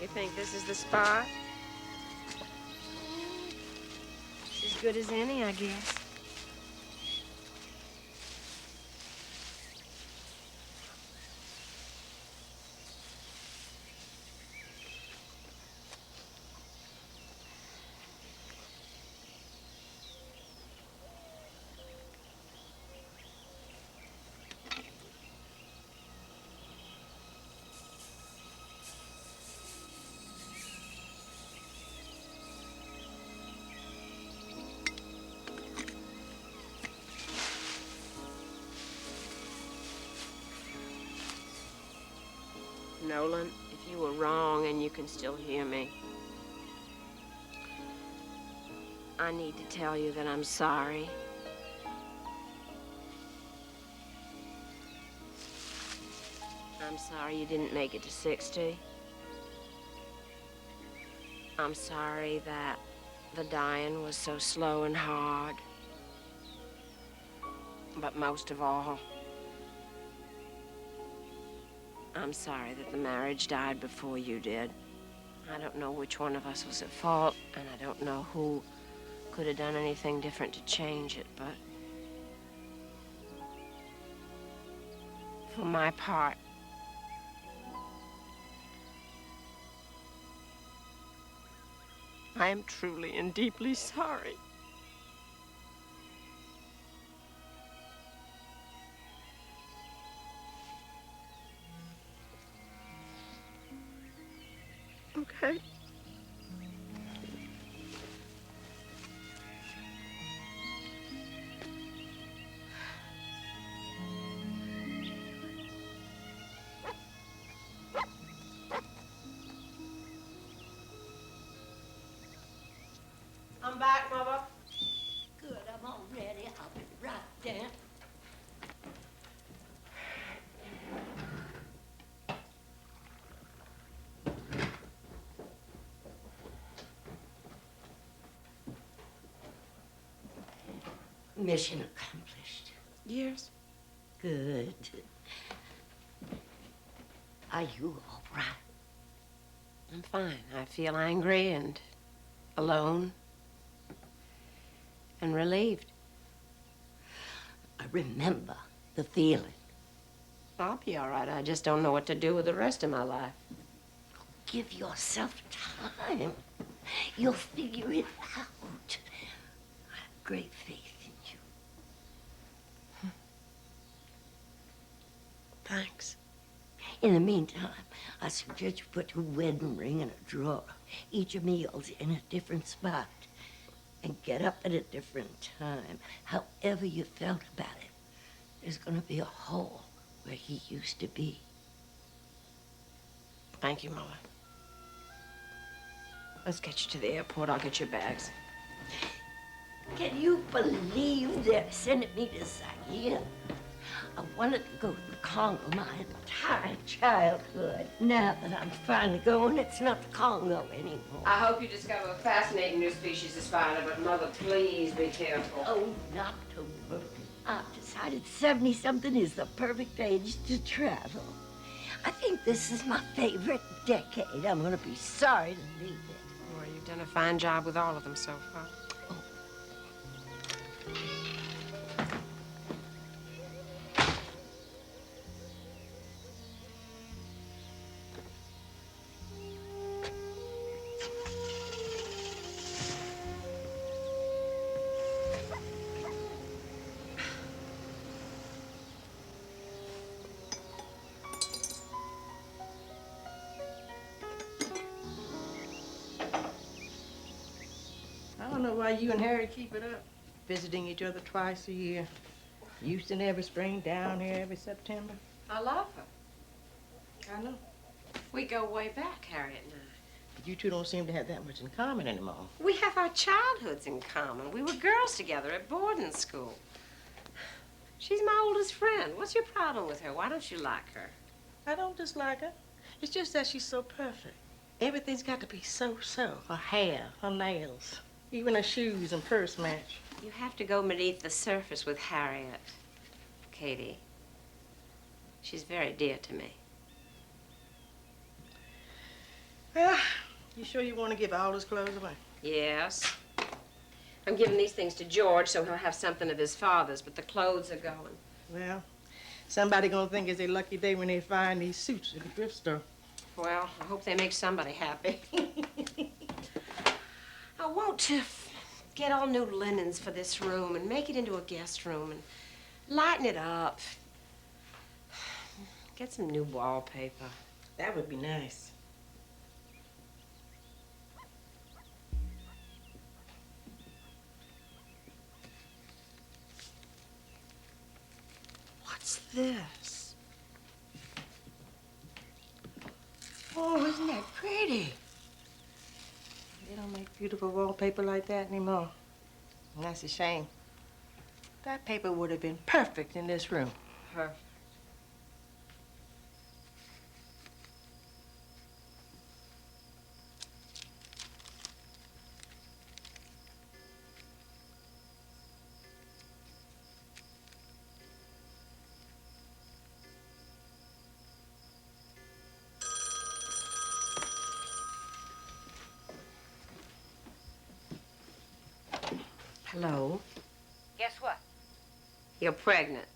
You think this is the spot? It's as good as any, I guess. Nolan, if you were wrong and you can still hear me, I need to tell you that I'm sorry. I'm sorry you didn't make it to 60. I'm sorry that the dying was so slow and hard. But most of all, I'm sorry that the marriage died before you did. I don't know which one of us was at fault, and I don't know who could have done anything different to change it, but for my part, I am truly and deeply sorry. Okay. I'm back, Mother. Good, I'm all ready. I'll be right there. Mission accomplished. Yes. Good. Are you all right? I'm fine. I feel angry and alone and relieved. I remember the feeling. I'll be all right. I just don't know what to do with the rest of my life. Give yourself time. You'll figure it out. I have great faith in you. Thanks. In the meantime, I suggest you put your wedding ring in a drawer. Eat your meals in a different spot. And get up at a different time. However you felt about it, there's going to be a hole where he used to be. Thank you, Mother. Let's get you to the airport. I'll get your bags. Can you believe they're sending me to Zaire? I wanted to go to the Congo my entire childhood. Now that I'm finally going, it's not the Congo anymore. I hope you discover a fascinating new species of spider, but Mother, please be careful. Oh, not to worry. I've decided 70-something is the perfect age to travel. I think this is my favorite decade. I'm going to be sorry to leave it. Well, you've done a fine job with all of them so far. I don't know why you and Harry keep it up, visiting each other twice a year. Houston every spring, down here every September. I love her. I know. We go way back, Harriet and I. But you two don't seem to have that much in common anymore. We have our childhoods in common. We were girls together at boarding school. She's my oldest friend. What's your problem with her? Why don't you like her? I don't dislike her. It's just that she's so perfect. Everything's got to be so-so. Her hair, her nails, even her shoes and purse match. You have to go beneath the surface with Harriet, Katie. She's very dear to me. Well, you sure you want to give all his clothes away? Yes. I'm giving these things to George so he'll have something of his father's, but the clothes are going. Well, somebody gonna think it's a lucky day when they find these suits at the thrift store. Well, I hope they make somebody happy. I want to get all new linens for this room and make it into a guest room and lighten it up. Get some new wallpaper. That would be nice. What's this? Oh, isn't that pretty? They don't make beautiful wallpaper like that anymore. And that's a shame. That paper would have been perfect in this room. Perfect. Hello? Guess what? You're pregnant.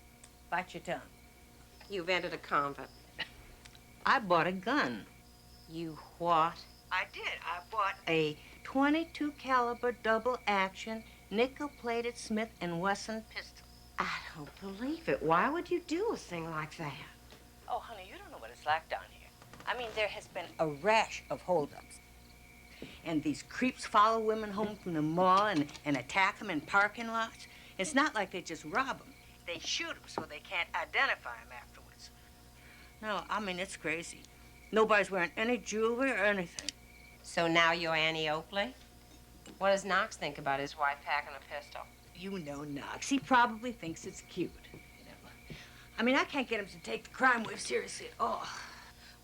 Bite your tongue. You've entered a convent. I bought a gun. You what? I did. I bought a .22 caliber double action nickel-plated Smith & Wesson pistol. I don't believe it. Why would you do a thing like that? Oh, honey, you don't know what it's like down here. I mean, there has been a rash of holdups. And these creeps follow women home from the mall and attack them in parking lots. It's not like they just rob them. They shoot them so they can't identify them afterwards. No, I mean, it's crazy. Nobody's wearing any jewelry or anything. So now you're Annie Oakley? What does Knox think about his wife packing a pistol? You know Knox. He probably thinks it's cute. You know. I mean, I can't get him to take the crime wave seriously at all.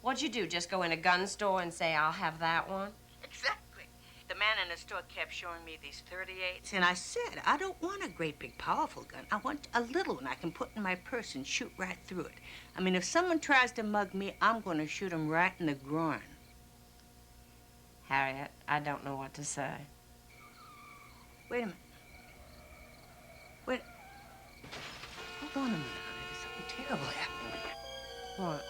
What'd you do, just go in a gun store and say, I'll have that one? Exactly. The man in the store kept showing me these 38s, and I said, I don't want a great big powerful gun. I want a little one I can put in my purse and shoot right through it. I mean, if someone tries to mug me, I'm going to shoot him right in the groin. Harriet, I don't know what to say. Wait a minute. Wait. Hold on a minute, honey. There's something terrible happening. What?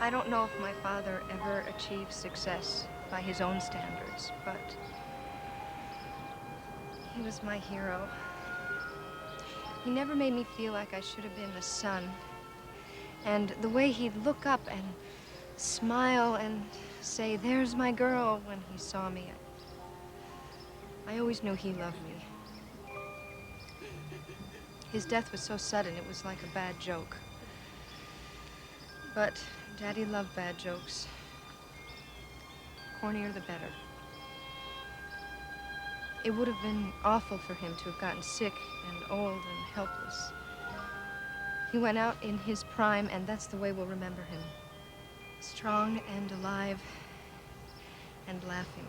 I don't know if my father ever achieved success by his own standards, but he was my hero. He never made me feel like I should have been a son. And the way he'd look up and smile and say, "There's my girl," when he saw me, I always knew he loved me. His death was so sudden, it was like a bad joke. But Daddy loved bad jokes. Cornier the better. It would have been awful for him to have gotten sick and old and helpless. He went out in his prime, and that's the way we'll remember him. Strong and alive and laughing.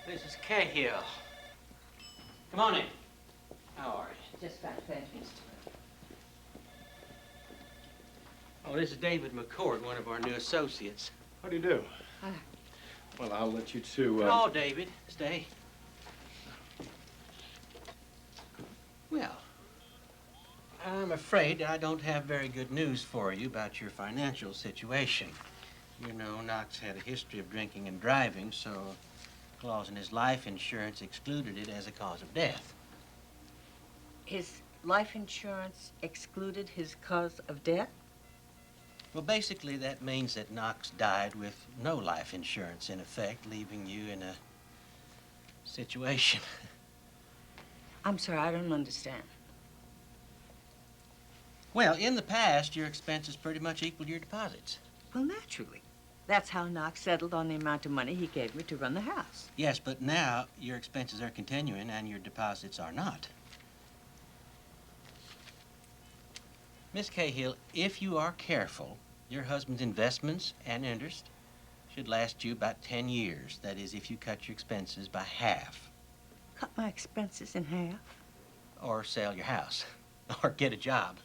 This is Cahill. Come on in. How are you? Just got finished. Oh, this is David McCord, one of our new associates. How do you do? Well, I'll let you two, Call David. Stay. Well, I'm afraid I don't have very good news for you about your financial situation. You know, Knox had a history of drinking and driving, so clause in his life insurance excluded it as a cause of death. His life insurance excluded his cause of death? Well, basically, that means that Knox died with no life insurance in effect, leaving you in a situation. I'm sorry, I don't understand. Well, in the past, your expenses pretty much equaled your deposits. Well, naturally. That's how Knox settled on the amount of money he gave me to run the house. Yes, but now your expenses are continuing and your deposits are not. Miss Cahill, if you are careful, your husband's investments and interest should last you about 10 years. That is, if you cut your expenses by half. Cut my expenses in half? Or sell your house. Or get a job.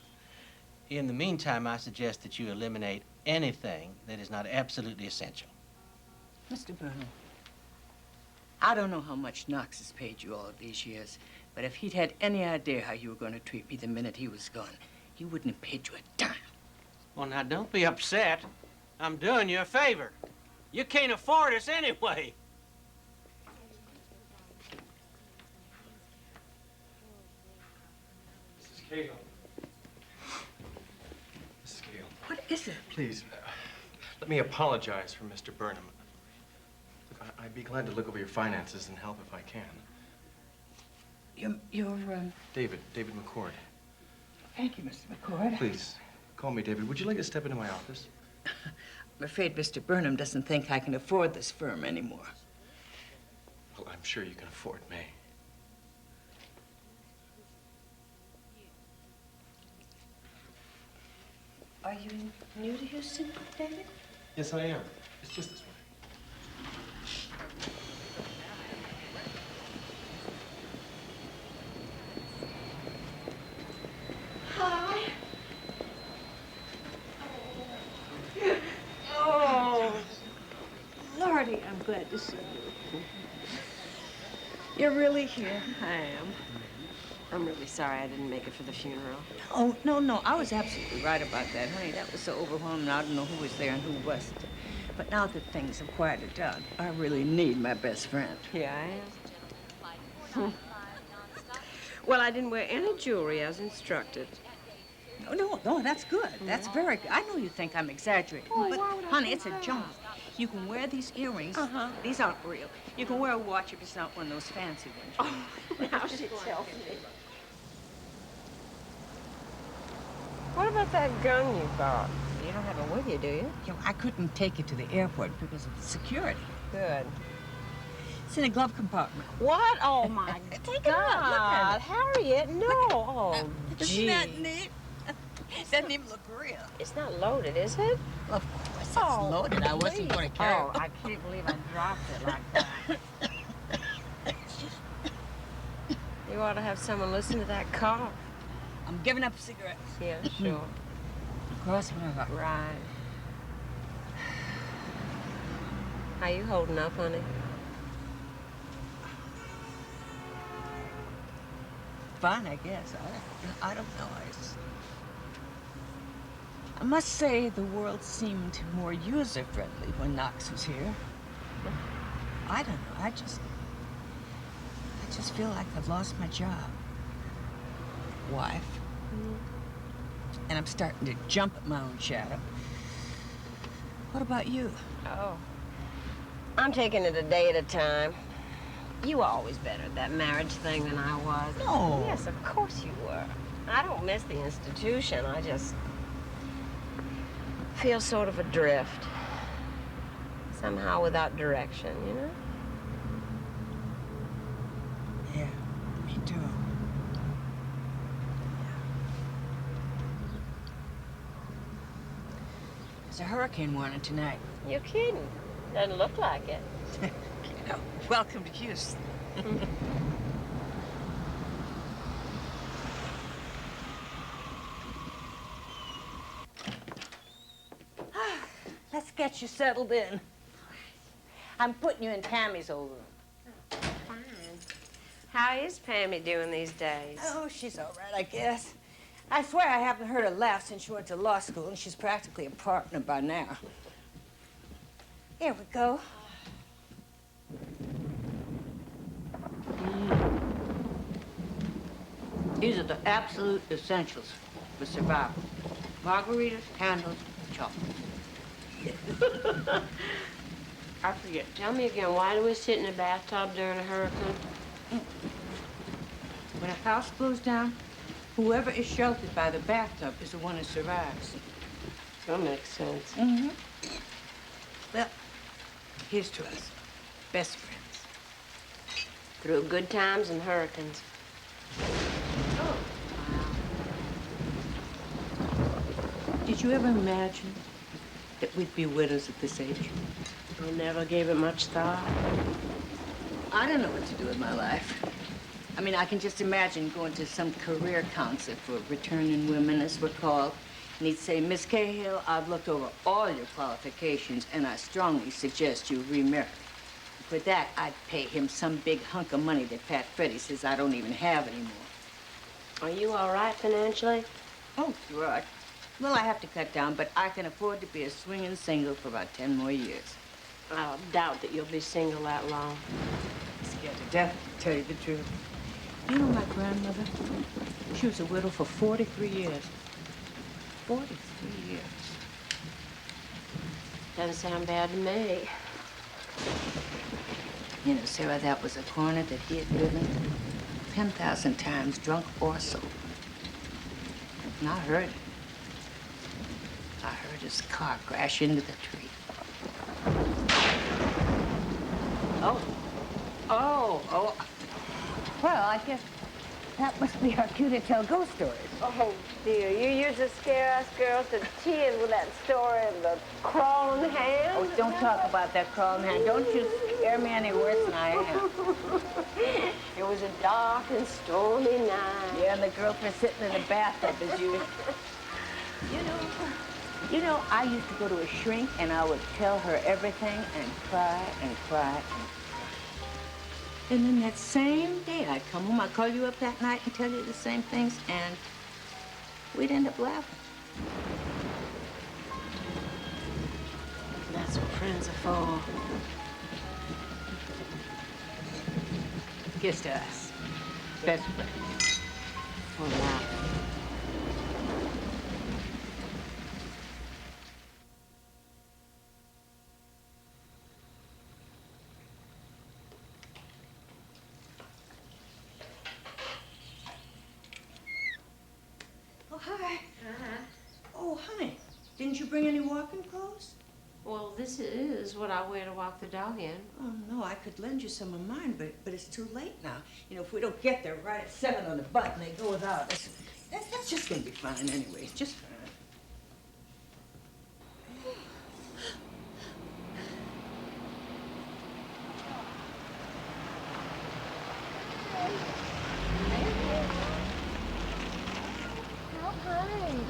In the meantime, I suggest that you eliminate anything that is not absolutely essential. Mr. Burnham, I don't know how much Knox has paid you all of these years, but if he'd had any idea how you were going to treat me the minute he was gone, he wouldn't have paid you a dime. Well, now, don't be upset. I'm doing you a favor. You can't afford us anyway. Mrs. Cahill. Mrs. Cahill. What is it? Please, let me apologize for Mr. Burnham. Look, I'd be glad to look over your finances and help if I can. You're David McCord. Thank you, Mr. McCord. Please, call me David. Would you like to step into my office? I'm afraid Mr. Burnham doesn't think I can afford this firm anymore. Well, I'm sure you can afford me. Are you new to Houston, David? Yes, I am. It's just this way. Hi. Oh, Lordy, I'm glad to see you. you're really here? I am. I'm really sorry I didn't make it for the funeral. Oh, no. I was absolutely right about that, honey. That was so overwhelming. I don't know who was there and who wasn't. But now that things have quieted down, I really need my best friend. Yeah, I am. Well, I didn't wear any jewelry as instructed. No, that's good. That's very good. I know you think I'm exaggerating, but, honey, it's a joke. You can wear these earrings. These aren't real. You can wear a watch if it's not one of those fancy ones. Oh, now she tells me. What about that gun you bought? You don't have it with you, do you? You know, I couldn't take it to the airport because of the security. Good. It's in a glove compartment. What? Oh, my Take God. it out. Look at it. Harriet, no. Oh, gee. Isn't that neat? Doesn't even look real. It's not loaded, is it? Of course it's loaded. I wasn't going to carry it. Oh, I can't believe I dropped it like that. You ought to have someone listen to that cough. I'm giving up cigarettes. Yeah, sure. Cross my heart. Right. How you holding up, honey? Fine, I guess. I don't know. I must say the world seemed more user-friendly when Knox was here. I don't know. I just feel like I've lost my job. Wife. And I'm starting to jump at my own shadow. What about you? Oh. I'm taking it a day at a time. You were always better at that marriage thing than I was. No. Yes, of course you were. I don't miss the institution. I just feel sort of adrift. Somehow without direction, you know? Yeah, me too. There's a hurricane warning tonight. You're kidding. Doesn't look like it. You know, welcome to Houston. Let's get you settled in. I'm putting you in Tammy's old room. Fine. How is Pammy doing these days? Oh, she's all right, I guess. I swear I haven't heard her laugh since she went to law school, and she's practically a partner by now. Here we go. These are the absolute essentials for survival. Margaritas, candles, chocolate. I forget. Tell me again, why do we sit in a bathtub during a hurricane? When a house blows down, whoever is sheltered by the bathtub is the one who survives. That makes sense. Mm-hmm. Well, here's to us. Best friends. Through good times and hurricanes. Oh. Did you ever imagine that we'd be widows at this age? I never gave it much thought. I don't know what to do with my life. I mean, I can just imagine going to some career counselor for returning women, as we're called, and he'd say, Miss Cahill, I've looked over all your qualifications, and I strongly suggest you remarry. For that, I'd pay him some big hunk of money that Pat Freddy says I don't even have anymore. Are you all right financially? Oh, right. Well, I have to cut down, but I can afford to be a swinging single for about 10 more years. I doubt that you'll be single that long. Scared to death, to tell you the truth. You know my grandmother? She was a widow for 43 years. 43 years. Doesn't sound bad to me. You know, Sarah, that was a corner that he had driven 10,000 times, drunk or sober. And I heard it. I heard his car crash into the tree. Oh. Well, I guess that must be our cue to tell ghost stories. Oh, dear. You used to scare us girls to tears with that story of the crawling hand. Oh, don't talk about that crawling hand. Don't you scare me any worse than I am. It was a dark and stormy night. Yeah, and the girlfriend sitting in the bathtub as you... You know, I used to go to a shrink and I would tell her everything and cry and cry and cry. And then that same day I'd come home, I'd call you up that night and tell you the same things, and we'd end up laughing. That's what friends are for. Kiss to us. Best friends. For life. Oh, hi. Oh, honey, didn't you bring any walking clothes? Well, this is what I wear to walk the dog in. Oh, no, I could lend you some of mine, but it's too late now. You know, if we don't get there right at 7 on the button, they go without us. That's just gonna be fine anyway. It's just fine.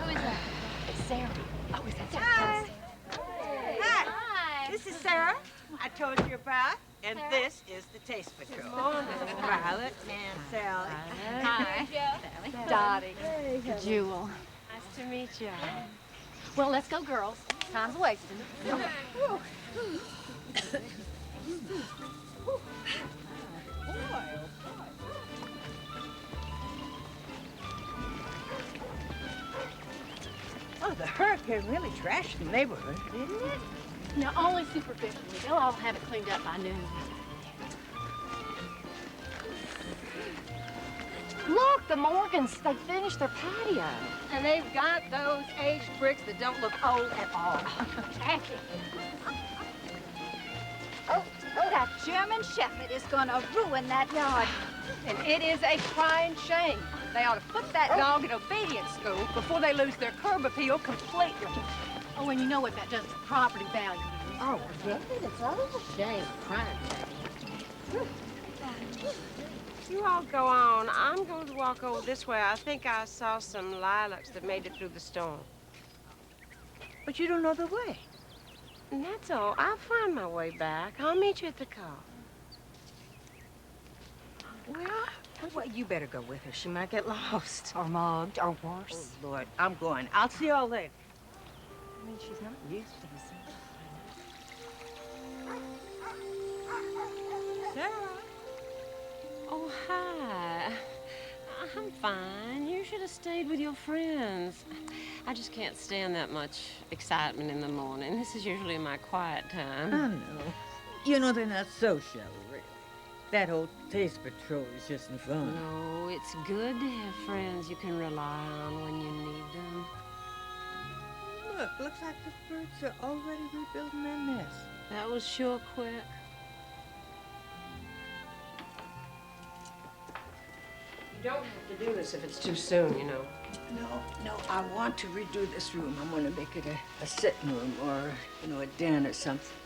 Who is that? It's Sarah. Oh, is that Sarah? Hi. This is Sarah. I told you about, and this is the Taste Patrol. Violet and Sally. Hi. Dottie. Jewel. Nice to meet you. Well, let's go, girls. Time's wasting. Oh, the hurricane really trashed the neighborhood, didn't it? No, only superficially. They'll all have it cleaned up by noon. Look, the Morgans, they finished their patio. And they've got those aged bricks that don't look old at all. Jackie. That German shepherd is going to ruin that yard. And it is a crying shame. They ought to put that dog in obedience school before they lose their curb appeal completely. Oh, and you know what that does to property value. Oh, forget it. It's all a shame. Crime. You all go on. I'm going to walk over this way. I think I saw some lilacs that made it through the storm. But you don't know the way. And that's all. I'll find my way back. I'll meet you at the car. Well, you better go with her. She might get lost. Or mugged, or worse. Oh, Lord, I'm going. I'll see y'all later. I mean, she's not used to this. Sarah. Oh, hi. I'm fine. You should have stayed with your friends. I just can't stand that much excitement in the morning. This is usually my quiet time. I know. You know, they're not so shallow, really. That whole taste patrol is just fun. No, it's good to have friends you can rely on when you need them. Look, looks like the birds are already rebuilding their nest. That was sure quick. You don't have to do this if it's too soon, you know. No, I want to redo this room. I'm gonna make it a sitting room or, a den or something.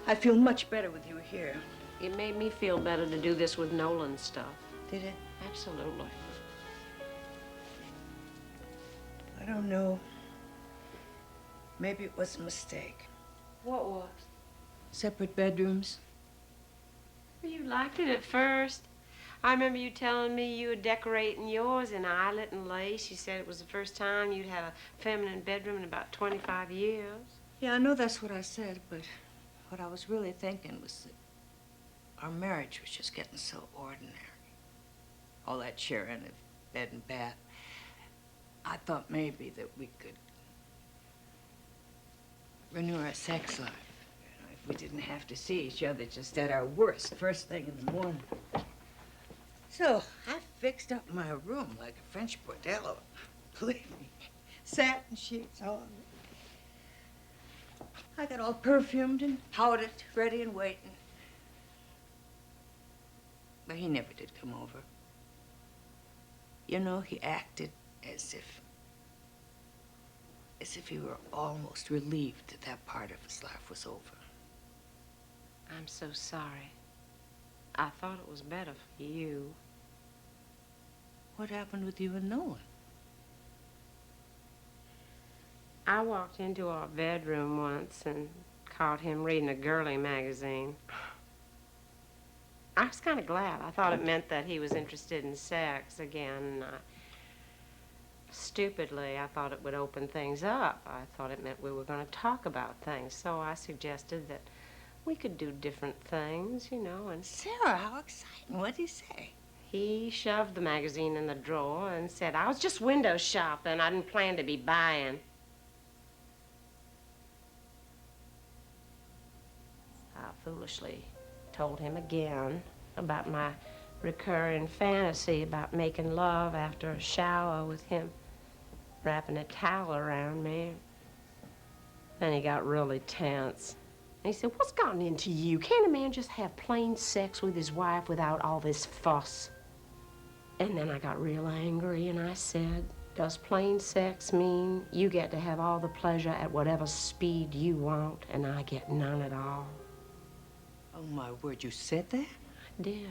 I feel much better with you here. It made me feel better to do this with Nolan stuff. Did it? Absolutely. I don't know. Maybe it was a mistake. What was? Separate bedrooms. You liked it at first. I remember you telling me you were decorating yours in eyelet and lace. You said it was the first time you'd had a feminine bedroom in about 25 years. Yeah, I know that's what I said, but what I was really thinking was that our marriage was just getting so ordinary. All that sharing of bed and bath. I thought maybe that we could renew our sex life. If we didn't have to see each other just at our worst, first thing in the morning. So I fixed up my room like a French bordello. Believe me, satin sheets on. I got all perfumed and powdered, ready and waiting. But he never did come over. You know, he acted as if he were almost relieved that that part of his life was over. I'm so sorry. I thought it was better for you. What happened with you and Nolan? I walked into our bedroom once and caught him reading a girly magazine. I was kind of glad. I thought it meant that he was interested in sex again. Stupidly, I thought it would open things up. I thought it meant we were going to talk about things. So I suggested that we could do different things, and... Sarah, how exciting. What'd he say? He shoved the magazine in the drawer and said, I was just window shopping. I didn't plan to be buying. I foolishly told him again about my recurring fantasy about making love after a shower with him wrapping a towel around me. Then he got really tense. And he said, what's gotten into you? Can't a man just have plain sex with his wife without all this fuss? And then I got real angry and I said, does plain sex mean you get to have all the pleasure at whatever speed you want and I get none at all? Oh, my word, you said that? I did.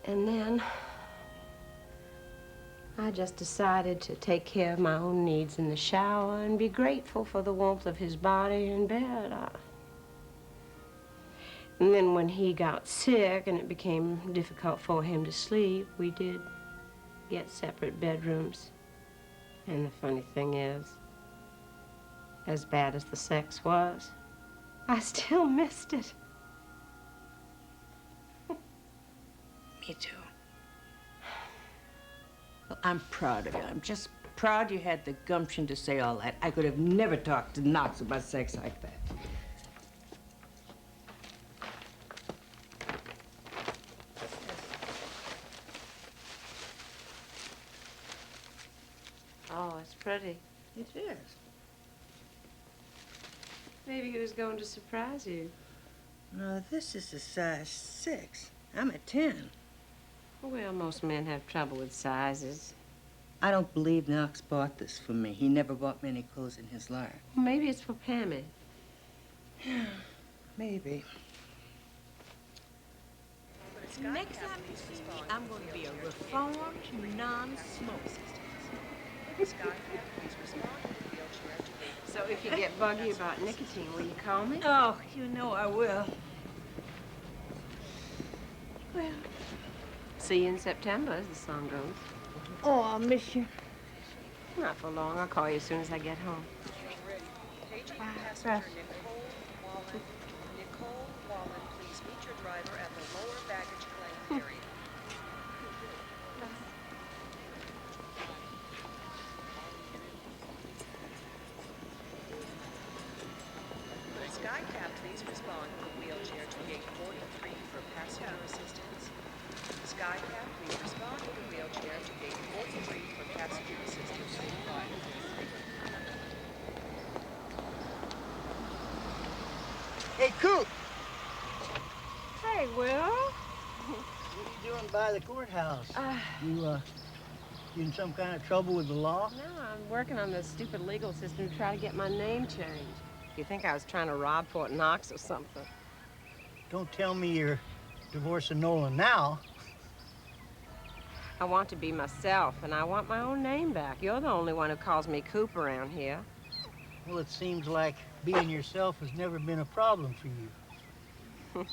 And then I just decided to take care of my own needs in the shower and be grateful for the warmth of his body in bed. And then when he got sick and it became difficult for him to sleep, we did get separate bedrooms. And the funny thing is, as bad as the sex was, I still missed it. Me too. Well, I'm proud of you. I'm just proud you had the gumption to say all that. I could have never talked to Knox about sex like that. Oh, it's pretty. It is. Maybe he was going to surprise you. No, this is a size 6. I'm a 10. Well, most men have trouble with sizes. I don't believe Knox bought this for me. He never bought me any clothes in his life. Maybe it's for Pammy. Maybe. Next time you see me, I'm going to be a reformed non-smoker. So if you get buggy about nicotine, will you call me? Oh, you know I will. Well, see you in September, as the song goes. Oh, I'll miss you. Not for long. I'll call you as soon as I get home. Bye. Nicole Wallen, please meet your driver at the lower baggage claim area. SkyCap, please respond with a wheelchair to gate 43 for passenger assistance. SkyCap, please respond with a wheelchair to gate 43 for passenger assistance. Hey, Coot! Hey, Will. What are you doing by the courthouse? You in some kind of trouble with the law? No, I'm working on this stupid legal system to try to get my name changed. You think I was trying to rob Fort Knox or something? Don't tell me you're divorcing Nolan now. I want to be myself, and I want my own name back. You're the only one who calls me Coop around here. Well, it seems like being yourself has never been a problem for you.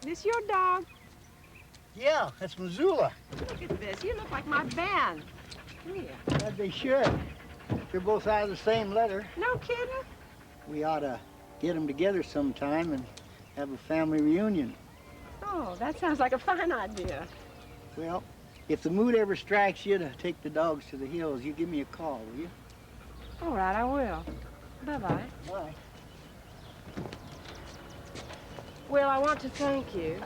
This your dog? Yeah, that's Missoula. Look at this. You look like my band. Come here. Glad they should. They're both out of the same letter. No kidding? We ought to get them together sometime and have a family reunion. Oh, that sounds like a fine idea. Well, if the mood ever strikes you to take the dogs to the hills, you give me a call, will you? All right, I will. Bye-bye. Bye. Will, I want to thank you.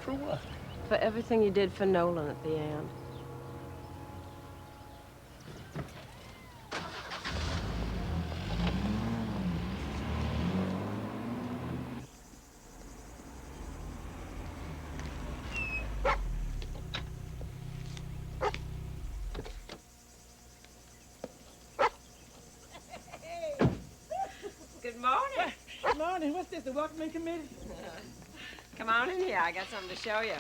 For what? For everything you did for Nolan at the end. Good morning. Good morning. What's this, the welcoming committee? Come on in here. I got something to show you.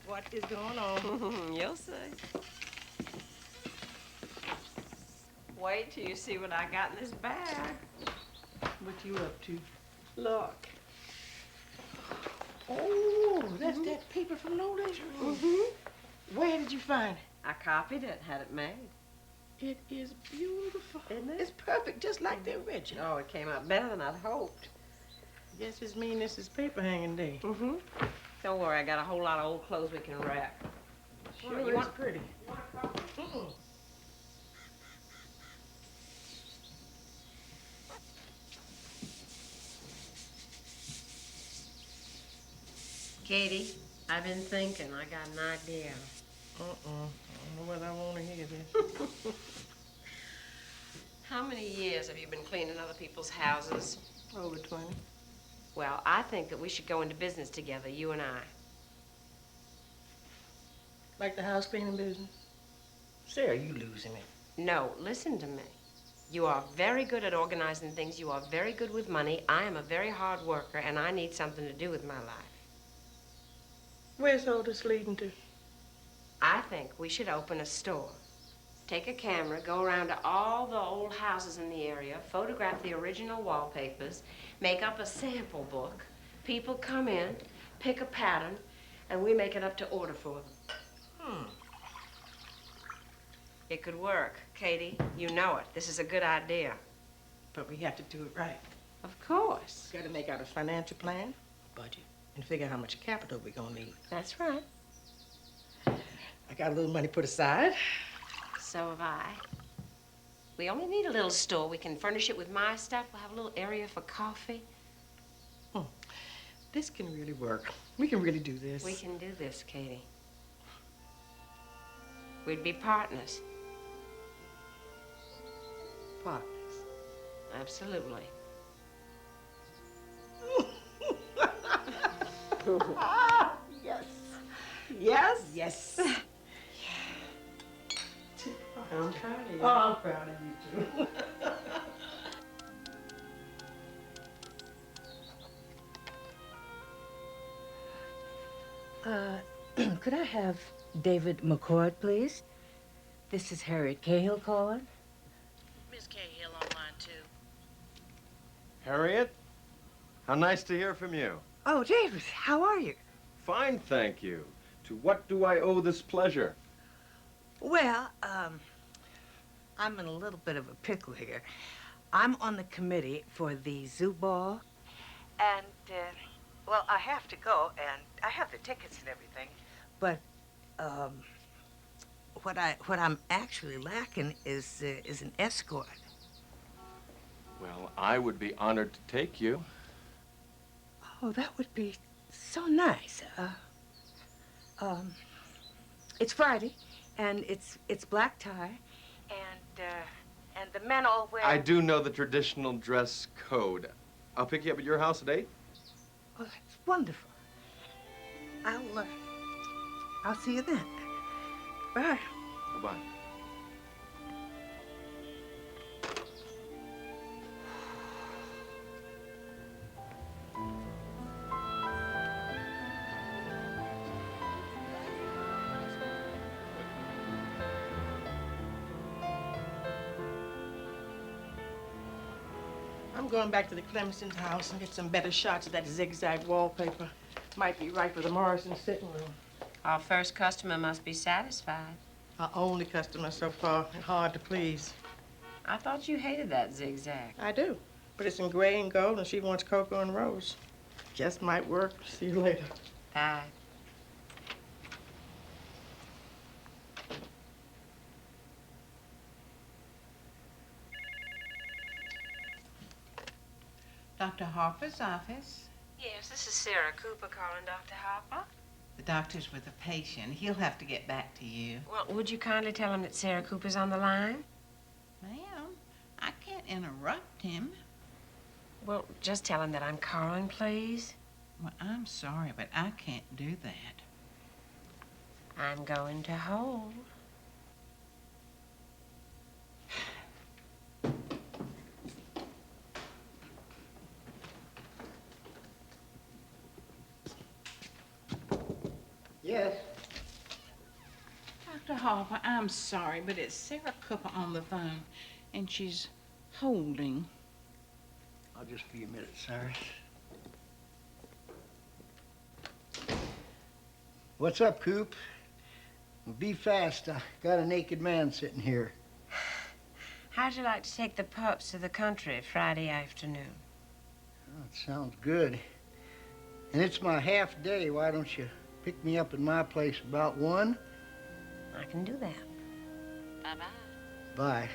What is going on? You'll see. Wait till you see what I got in this bag. What you up to? Look. Oh, that's that paper from Nolan's room. Where did you find it? I copied it, had it made. It is beautiful. Isn't it? It's perfect, just like the original. Oh, it came out better than I'd hoped. Guess this means this is paper hanging day. Don't worry, I got a whole lot of old clothes we can wrap. Sure, you it's want pretty. Katie, I've been thinking. I got an idea. I don't know whether I want to hear this. How many years have you been cleaning other people's houses? Over 20. Well, I think that we should go into business together, you and I. Like the house cleaning business? Sarah, you losing it. No, listen to me. You are very good at organizing things. You are very good with money. I am a very hard worker, and I need something to do with my life. Where's all this leading to? I think we should open a store. Take a camera, go around to all the old houses in the area, photograph the original wallpapers, make up a sample book. People come in, pick a pattern, and we make it up to order for them. It could work. Katie, you know it. This is a good idea. But we have to do it right. Of course. Got to make out a financial plan, a budget, and figure out how much capital we're going to need. That's right. I got a little money put aside. So have I. We only need a little store. We can furnish it with my stuff. We'll have a little area for coffee. This can really work. We can really do this. We can do this, Katie. We'd be partners. Partners. Absolutely. Yes. Yes? Yes. I'm proud of you. Oh, I'm proud of you, too. Could I have David McCord, please? This is Harriet Cahill calling. Miss Cahill online, too. Harriet, how nice to hear from you. Oh, David, how are you? Fine, thank you. To what do I owe this pleasure? Well, I'm in a little bit of a pickle here. I'm on the committee for the zoo ball. And, well, I have to go, and I have the tickets and everything. But, what I'm actually lacking is an escort. Well, I would be honored to take you. Oh, that would be so nice. It's Friday, and it's black tie, and the men all wear. I do know the traditional dress code. I'll pick you up at your house at 8. Oh, that's wonderful. I'll see you then. Bye. Bye-bye. I'm going back to the Clemson's house and get some better shots of that zigzag wallpaper. Might be right for the Morrison sitting room. Our first customer must be satisfied. Our only customer so far, and hard to please. I thought you hated that zigzag. I do, but it's in gray and gold, and she wants cocoa and rose. Just might work. See you later. Bye. Dr. Harper's office. Yes, this is Sarah Cooper calling Dr. Harper. The doctor's with a patient. He'll have to get back to you. Well, would you kindly tell him that Sarah Cooper's on the line? Ma'am, I can't interrupt him. Well, just tell him that I'm calling, please. Well, I'm sorry, but I can't do that. I'm going to hold. Yes. Dr. Harper, I'm sorry, but it's Sarah Cooper on the phone, and she's holding. I'll just be a minute, Cyrus. What's up, Coop? Be fast. I got a naked man sitting here. How'd you like to take the pups to the country Friday afternoon? Oh, it sounds good. And it's my half day. Why don't you pick me up at my place about 1? I can do that. Bye-bye. Bye.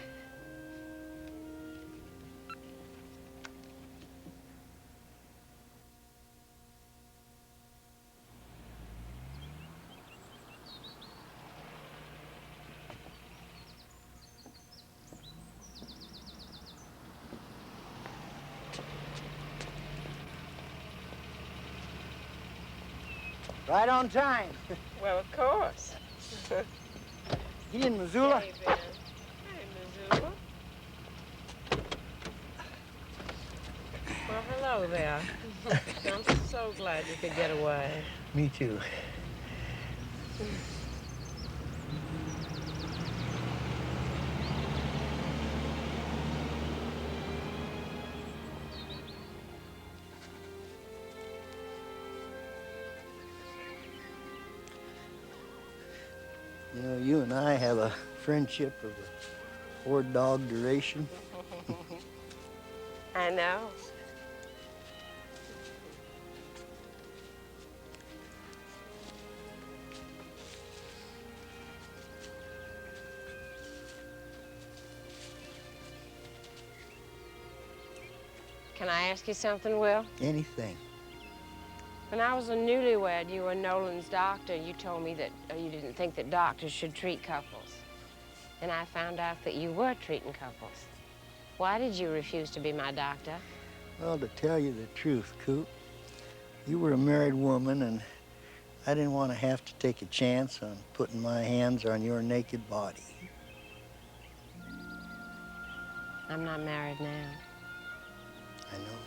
Right on time. Well, of course. He in Missoula? Hey, Ben. Hey, Missoula. Well, hello there. I'm so glad you could get away. Me too. You know, you and I have a friendship of a hoard-dog duration. I know. Can I ask you something, Will? Anything. When I was a newlywed, you were Nolan's doctor. You told me that you didn't think that doctors should treat couples. And I found out that you were treating couples. Why did you refuse to be my doctor? Well, to tell you the truth, Coop, you were a married woman, and I didn't want to have to take a chance on putting my hands on your naked body. I'm not married now. I know.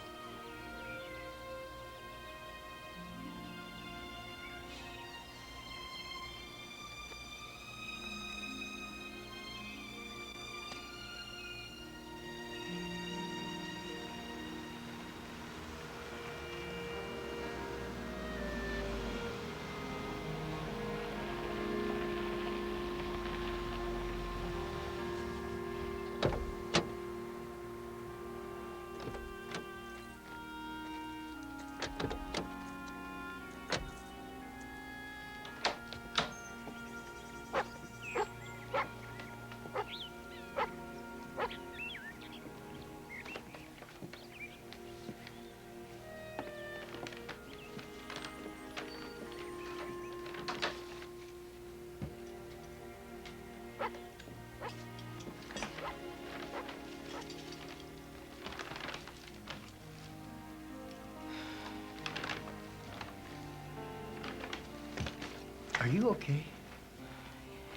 Are you okay?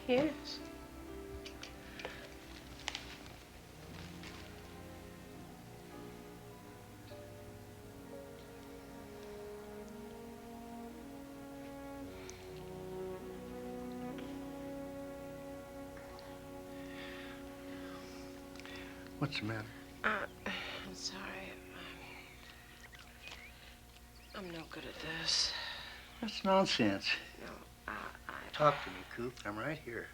Yes. What's the matter? I'm sorry. I'm no good at this. That's nonsense. No, Talk to me, Coop. I'm right here.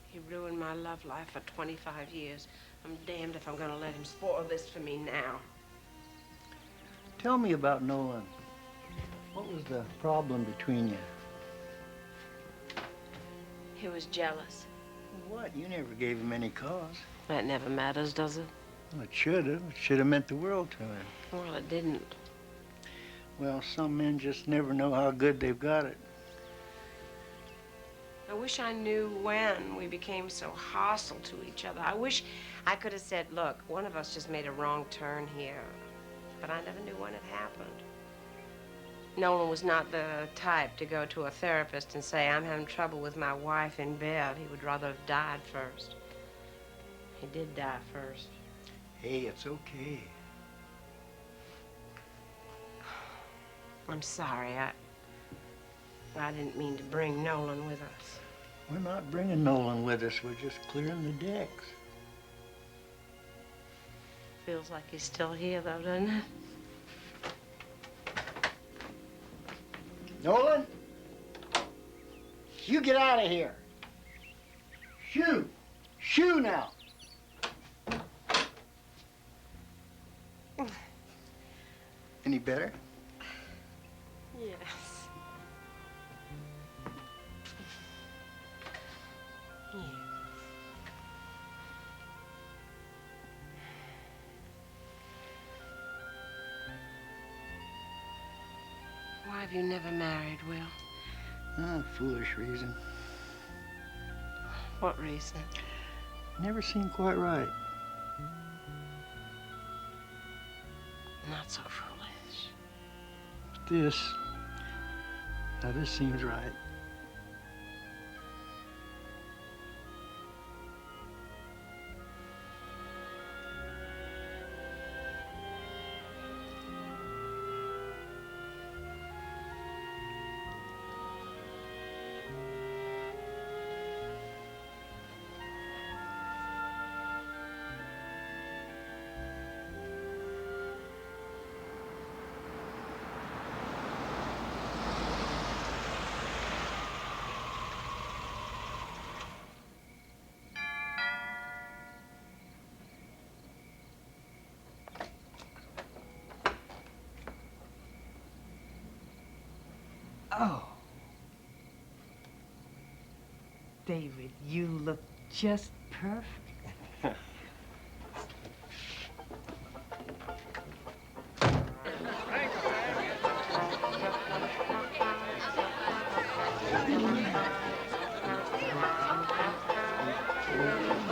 He ruined my love life for 25 years. I'm damned if I'm gonna let him spoil this for me now. Tell me about Nolan. What was the problem between you? He was jealous. What? You never gave him any cause. That never matters, does it? Well, it should have. It should have meant the world to him. Well, it didn't. Well, some men just never know how good they've got it. I wish I knew when we became so hostile to each other. I wish I could have said, look, one of us just made a wrong turn here. But I never knew when it happened. Nolan was not the type to go to a therapist and say, I'm having trouble with my wife in bed. He would rather have died first. He did die first. Hey, it's okay. I'm sorry. I didn't mean to bring Nolan with us. We're not bringing Nolan with us. We're just clearing the decks. Feels like he's still here, though, doesn't it? Nolan? You get out of here. Shoo! Shoo now! Any better? Yes. Yes. Why have you never married, Will? Oh, foolish reason. What reason? Never seemed quite right. Not so foolish. This. Now, this seems right. Oh. David, you look just perfect.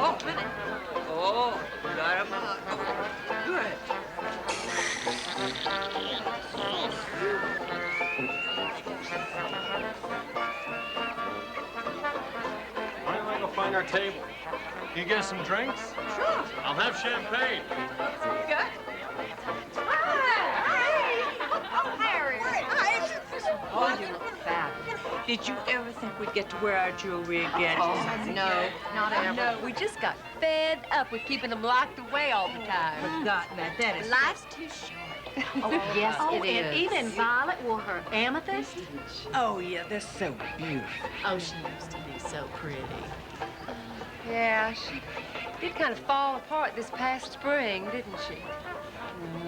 Oh, minute. Oh, got him out. Good. Why don't I go find our table? Can you get us some drinks? Sure. I'll have champagne. You got it? Oh, you look fabulous. Did you ever think we'd get to wear our jewelry again? No, not ever. No, we just got fed up with keeping them locked away all the time. Forgotten that. That is. Life's too short. Oh, yes, Oh, it and is. even Violet wore her amethyst. Oh, yeah, they're so beautiful. Oh, she used to be so pretty. Yeah, she did kind of fall apart this past spring, didn't she?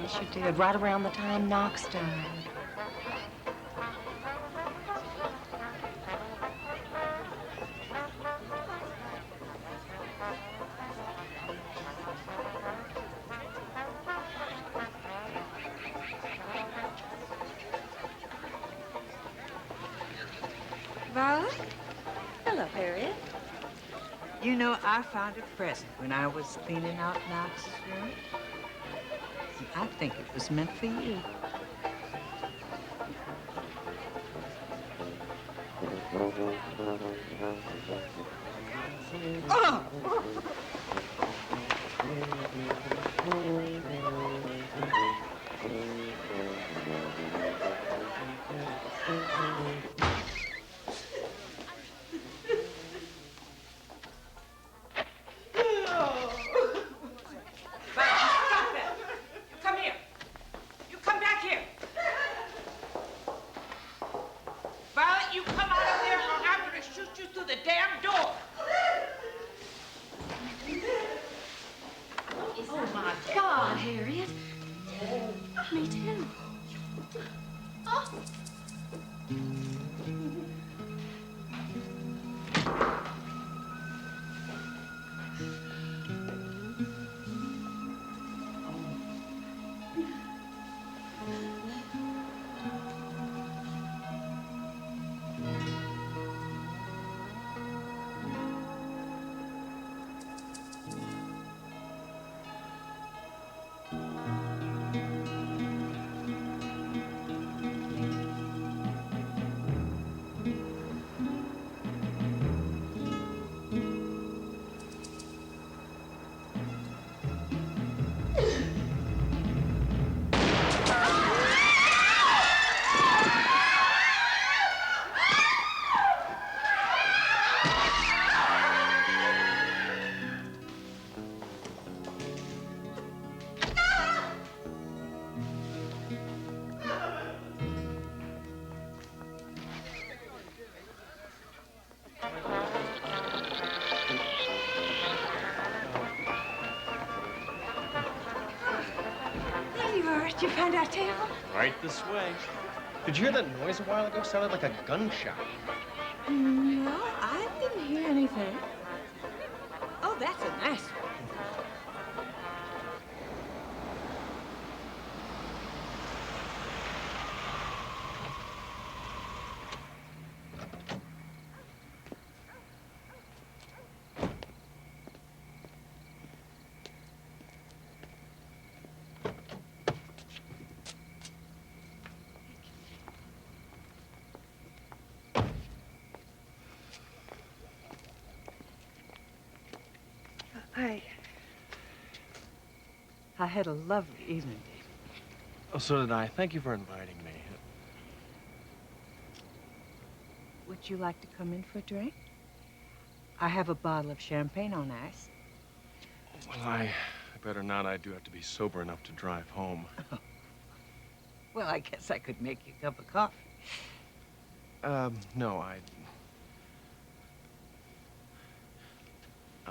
She did, right around the time Knox died. Violet? Hello, Harriet. You know, I found a present when I was cleaning out Knox's room. And I think it was meant for you. Did you find our table? Right this way. Did you hear that noise a while ago? Sounded like a gunshot. No, I didn't hear anything. Oh, that's a nice one. I had a lovely evening, David. Oh, so did I. Thank you for inviting me. Would you like to come in for a drink? I have a bottle of champagne on ice. Well, I better not. I do have to be sober enough to drive home. Well, I guess I could make you a cup of coffee. No,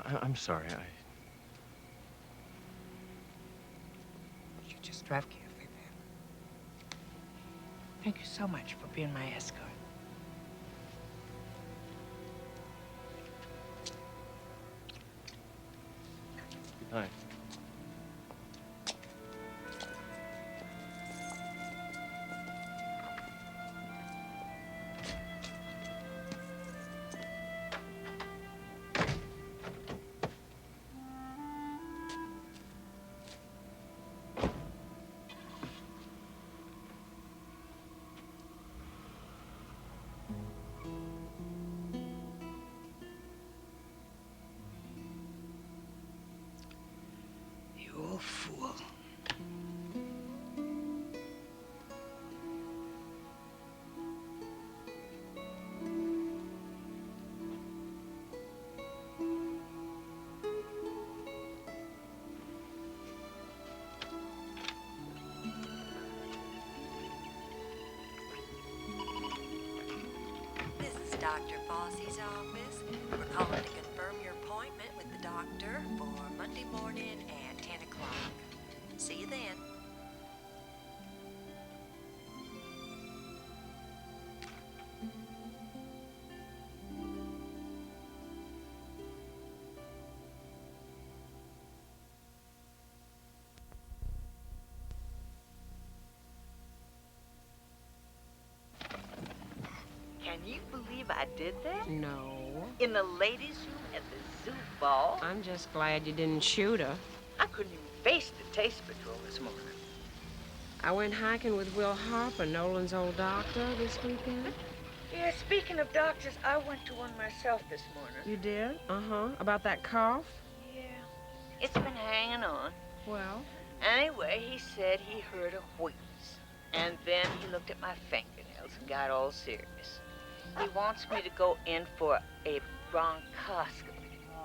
I'm sorry. You just drive carefully, then. Thank you so much for being my escort. Good night. You old fool. This is Dr. Fosse's office. We're calling to confirm your appointment with the doctor for Monday morning at 10 o'clock. See you then. Can you believe I did that? No. In the ladies' room at the zoo ball? I'm just glad you didn't shoot her. I couldn't even face the taste patrol this morning. I went hiking with Will Harper, Nolan's old doctor, this weekend. Yeah, speaking of doctors, I went to one myself this morning. You did? Uh-huh. About that cough? Yeah. It's been hanging on. Well? Anyway, he said he heard a wheeze. And then he looked at my fingernails and got all serious. He wants me to go in for a bronchoscopy.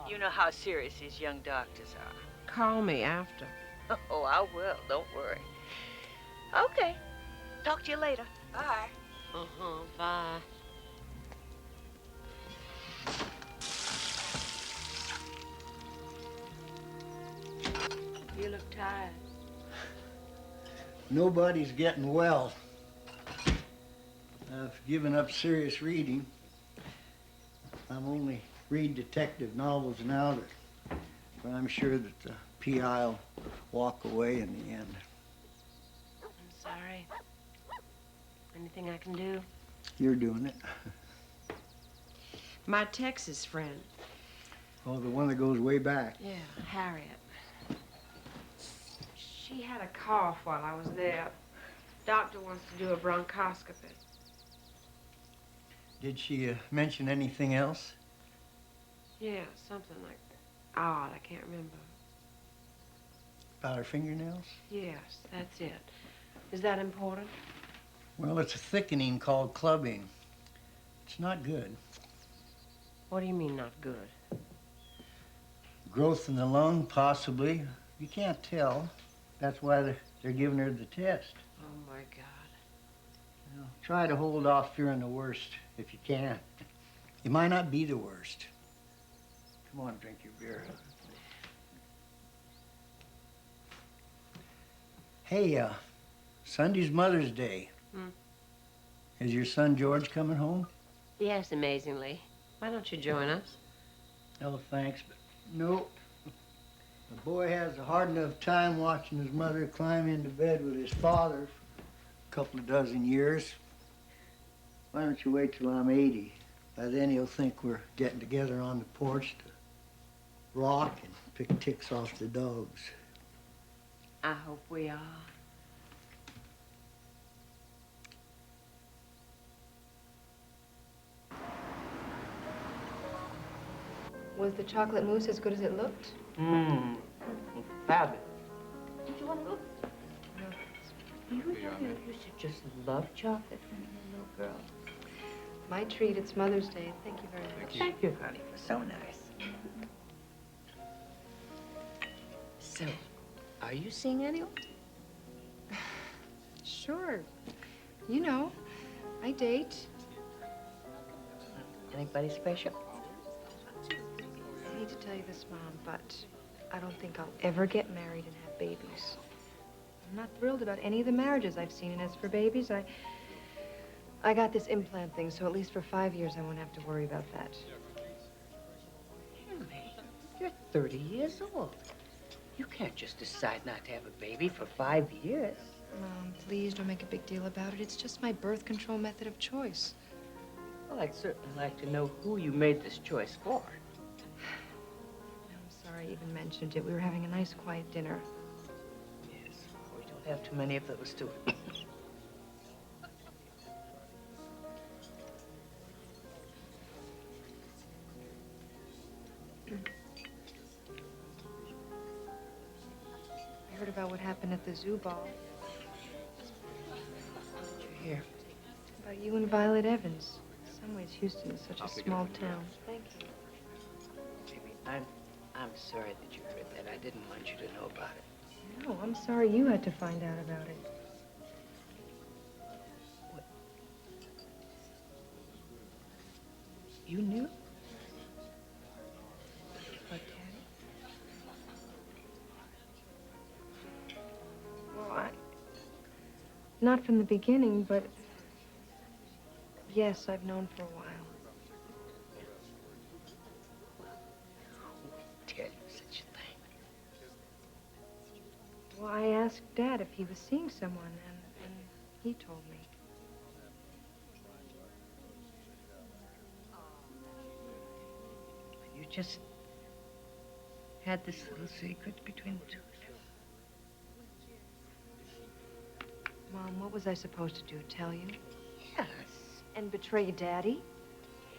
You know how serious these young doctors are. Call me after. Oh, I will. Don't worry. Okay. Talk to you later. Bye. Uh-huh. Bye. You look tired. Nobody's getting well. I've given up serious reading. I'm only read detective novels now, but I'm sure that the PI will walk away in the end. I'm sorry. Anything I can do? You're doing it. My Texas friend. Oh, the one that goes way back. Yeah, Harriet. She had a cough while I was there. Doctor wants to do a bronchoscopy. Did she mention anything else? Yeah, something like odd. I can't remember. About her fingernails? Yes, that's it. Is that important? Well, it's a thickening called clubbing. It's not good. What do you mean, not good? Growth in the lung, possibly. You can't tell. That's why they're giving her the test. Oh, my God. Well, try to hold off fearing the worst if you can. It might not be the worst. Come on, drink your beer. Hey, Sunday's Mother's Day. Is your son George coming home? Yes, amazingly. Why don't you join us? Oh, thanks, but nope. The boy has a hard enough time watching his mother climb into bed with his father for a couple of dozen years. Why don't you wait till I'm 80? By then he'll think we're getting together on the porch to rock and pick ticks off the dogs. I hope we are. Was the chocolate mousse as good as it looked? Mmm. Fabulous. Did you want to look? You used to just love chocolate when you were a little girl. My treat. It's Mother's Day. Thank you very much. Thank you, honey. So nice. So, are you seeing anyone? Sure. You know, I date. Anybody special? I hate to tell you this, Mom, but I don't think I'll ever get married and have babies. I'm not thrilled about any of the marriages I've seen, and as for babies, I got this implant thing, so at least for 5 years I won't have to worry about that. Henry, you're 30 years old. You can't just decide not to have a baby for 5 years. Mom, please don't make a big deal about it. It's just my birth control method of choice. Well, I'd certainly like to know who you made this choice for. I'm sorry I even mentioned it. We were having a nice, quiet dinner. Yes, we don't have too many of those, do we? I heard about what happened at the zoo ball. What did you hear? About you and Violet Evans. In some ways, Houston is such a small town. Thank you. Maybe I'm sorry that you heard that. I didn't want you to know about it. No, I'm sorry you had to find out about it. What? You knew? What, Daddy? Well, not from the beginning, but yes, I've known for a while. Tell you such a thing. Well, I asked Dad if he was seeing someone, and he told me. You just had this little secret between the two of you. Mom, what was I supposed to do? Tell you? Yes. And betray Daddy?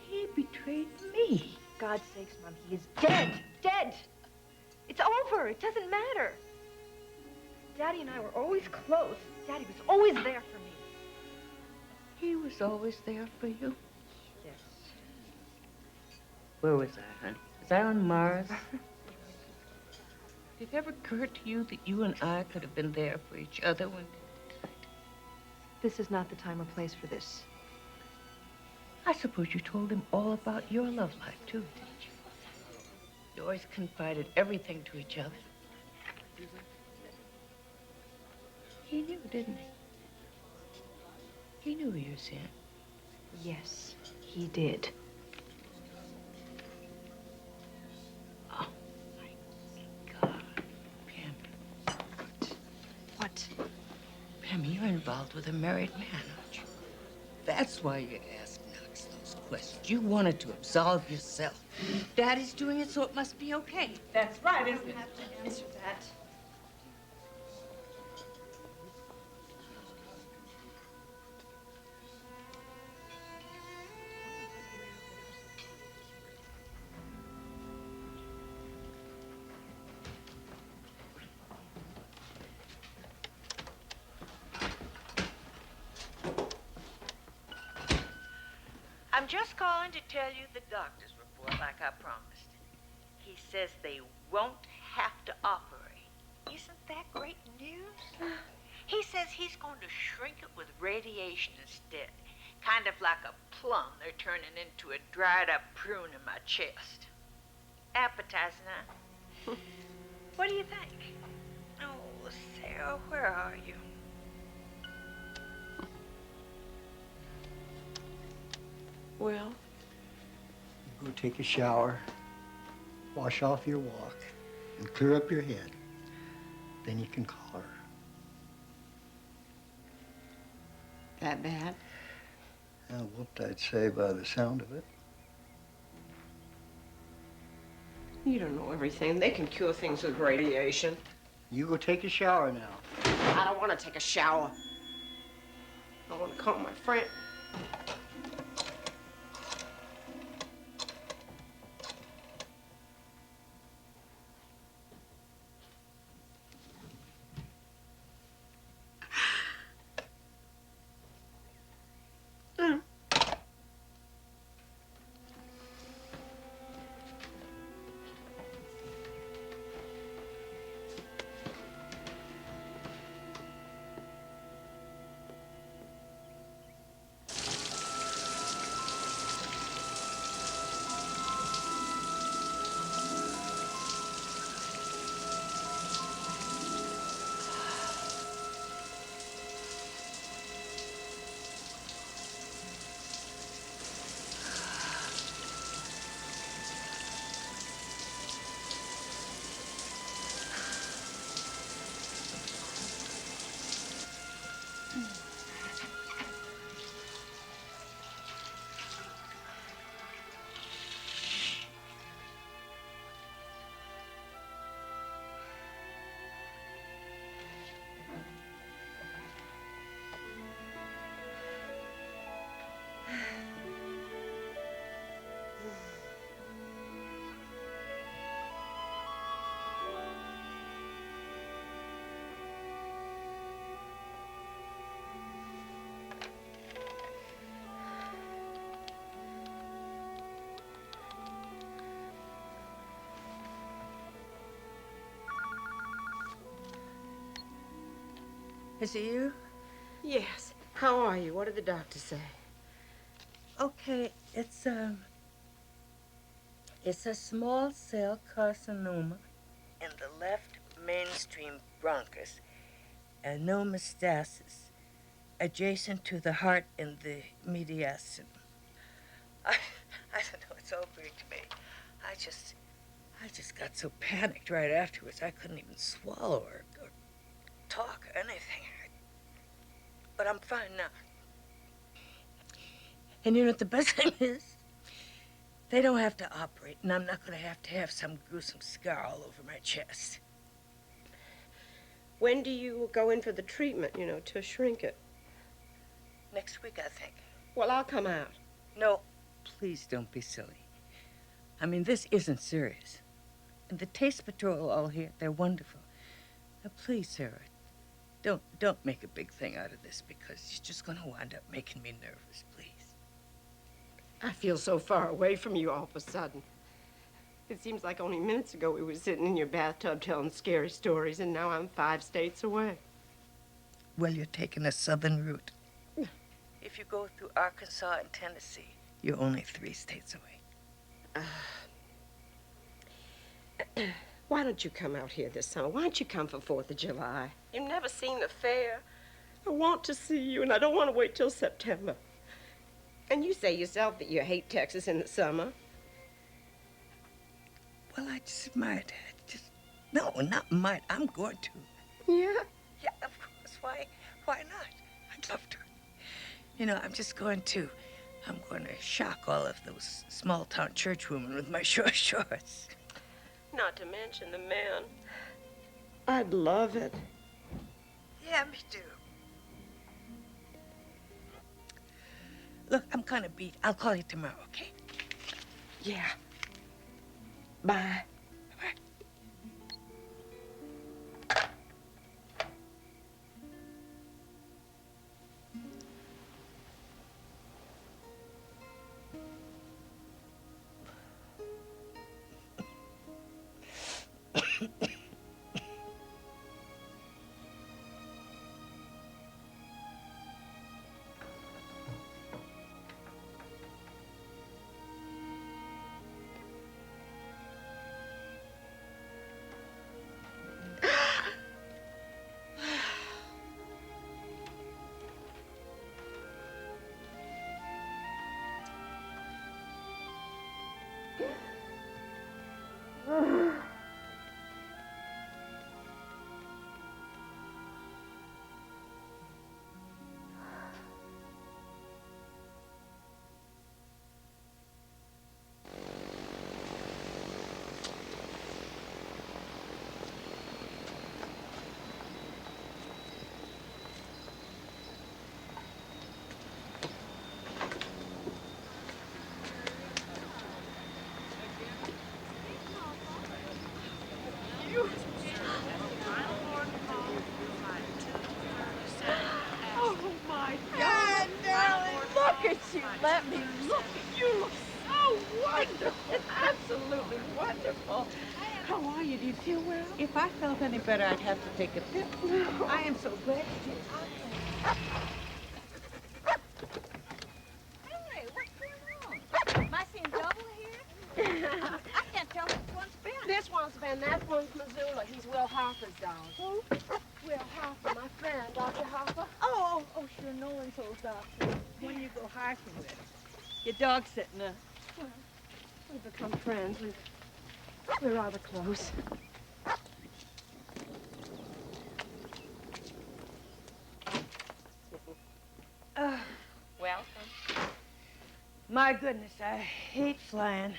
He betrayed me. God's sakes, Mom, he is dead. Dead! It's over. It doesn't matter. Daddy and I were always close. Daddy was always there for me. He was always there for you. Yes. Where was I, honey? Was I on Mars? Did it ever occur to you that you and I could have been there for each other when... This is not the time or place for this. I suppose you told him all about your love life, too, didn't you? You always confided everything to each other. He knew, didn't he? He knew your sin. Yes, he did. Oh, my God. Pam. What? Pam, you're involved with a married man, aren't you? That's why you asked Knox those questions. You wanted to absolve yourself. Daddy's doing it, so it must be okay. That's right, isn't it? I have to answer that. I'm just calling to tell you the doctor's report like I promised. He says they won't have to operate. Isn't that great news? He says he's going to shrink it with radiation instead. Kind of like a plum they're turning into a dried up prune in my chest. Appetizing, huh? What do you think? Oh, Sarah, where are you? Well? Go take a shower, wash off your walk, and clear up your head. Then you can call her. That bad? Whooped, I'd say, by the sound of it. You don't know everything. They can cure things with radiation. You go take a shower now. I don't want to take a shower. I want to call my friend. Is it you? Yes. How are you? What did the doctor say? Okay, it's a small cell carcinoma in the left mainstream bronchus, and no metastasis, adjacent to the heart in the mediastinum. I don't know, it's all big to me. I just got so panicked right afterwards, I couldn't even swallow or talk or anything. But I'm fine now. And you know what the best thing is? They don't have to operate, and I'm not going to have some gruesome scar all over my chest. When do you go in for the treatment, to shrink it? Next week, I think. Well, I'll come out. No, please don't be silly. I mean, this isn't serious. And the Taste Patrol all here, they're wonderful. Now, please, Sarah, don't make a big thing out of this because you're just gonna wind up making me nervous, please. I feel so far away from you all of a sudden. It seems like only minutes ago we were sitting in your bathtub telling scary stories, and now I'm 5 states away. Well, you're taking a southern route. If you go through Arkansas and Tennessee, you're only 3 states away. Why don't you come out here this summer? Why don't you come for 4th of July? You've never seen the fair. I want to see you, and I don't want to wait till September. And you say yourself that you hate Texas in the summer. Well, I just might. No, not might. I'm going to. Yeah? Yeah, of course. Why not? I'd love to. You know, I'm going to shock all of those small-town churchwomen with my short shorts. Not to mention the men. I'd love it. Yeah, me too. Look, I'm kind of beat. I'll call you tomorrow, okay? Yeah. Bye. Oh, my God, darling, look at you. Let me look at you. You look so wonderful. Absolutely wonderful. How are you? Do you feel well? If I felt any better, I'd have to take a pill. I am so glad to be Hey, what's going on? Am I seeing double here? I can't tell which one's Ben. This one's Ben. That one's Missoula. He's Will Harper's dog. Who? Will Harper, my friend, Dr. Harper. Oh, sure, Nolan's old doctor. When you go hiking with him. Your dog's sitting there. Well, we've become friends. We're rather close. Welcome. My goodness, I hate flying.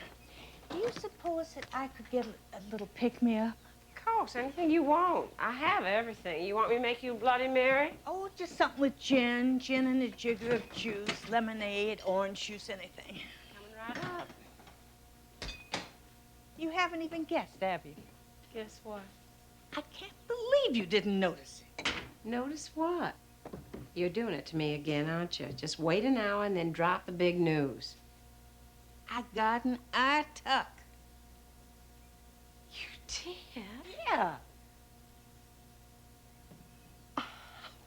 Do you suppose that I could get a little pick-me-up? Of course, anything you want. I have everything. You want me to make you a Bloody Mary? Oh, just something with gin and a jigger of juice, lemonade, orange juice, anything. Coming right up. You haven't even guessed, have you? Guess what? I can't believe you didn't notice it. Notice what? You're doing it to me again, aren't you? Just wait an hour and then drop the big news. I got an eye tuck. You did? Yeah.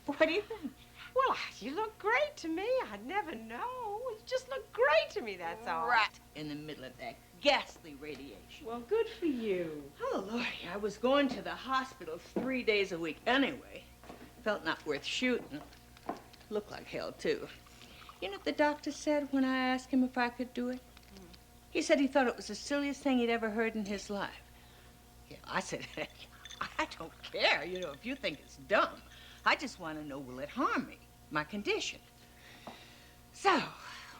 What do you think? Well, you look great to me. I'd never know. You just look great to me, that's all. Right in the middle of that ghastly radiation. Well, good for you. Oh, Lord, I was going to the hospital 3 days a week anyway. Felt not worth shooting. Looked like hell, too. You know what the doctor said when I asked him if I could do it? He said he thought it was the silliest thing he'd ever heard in his life. Yeah, I said, I don't care, you know, if you think it's dumb. I just want to know, will it harm me, my condition? So,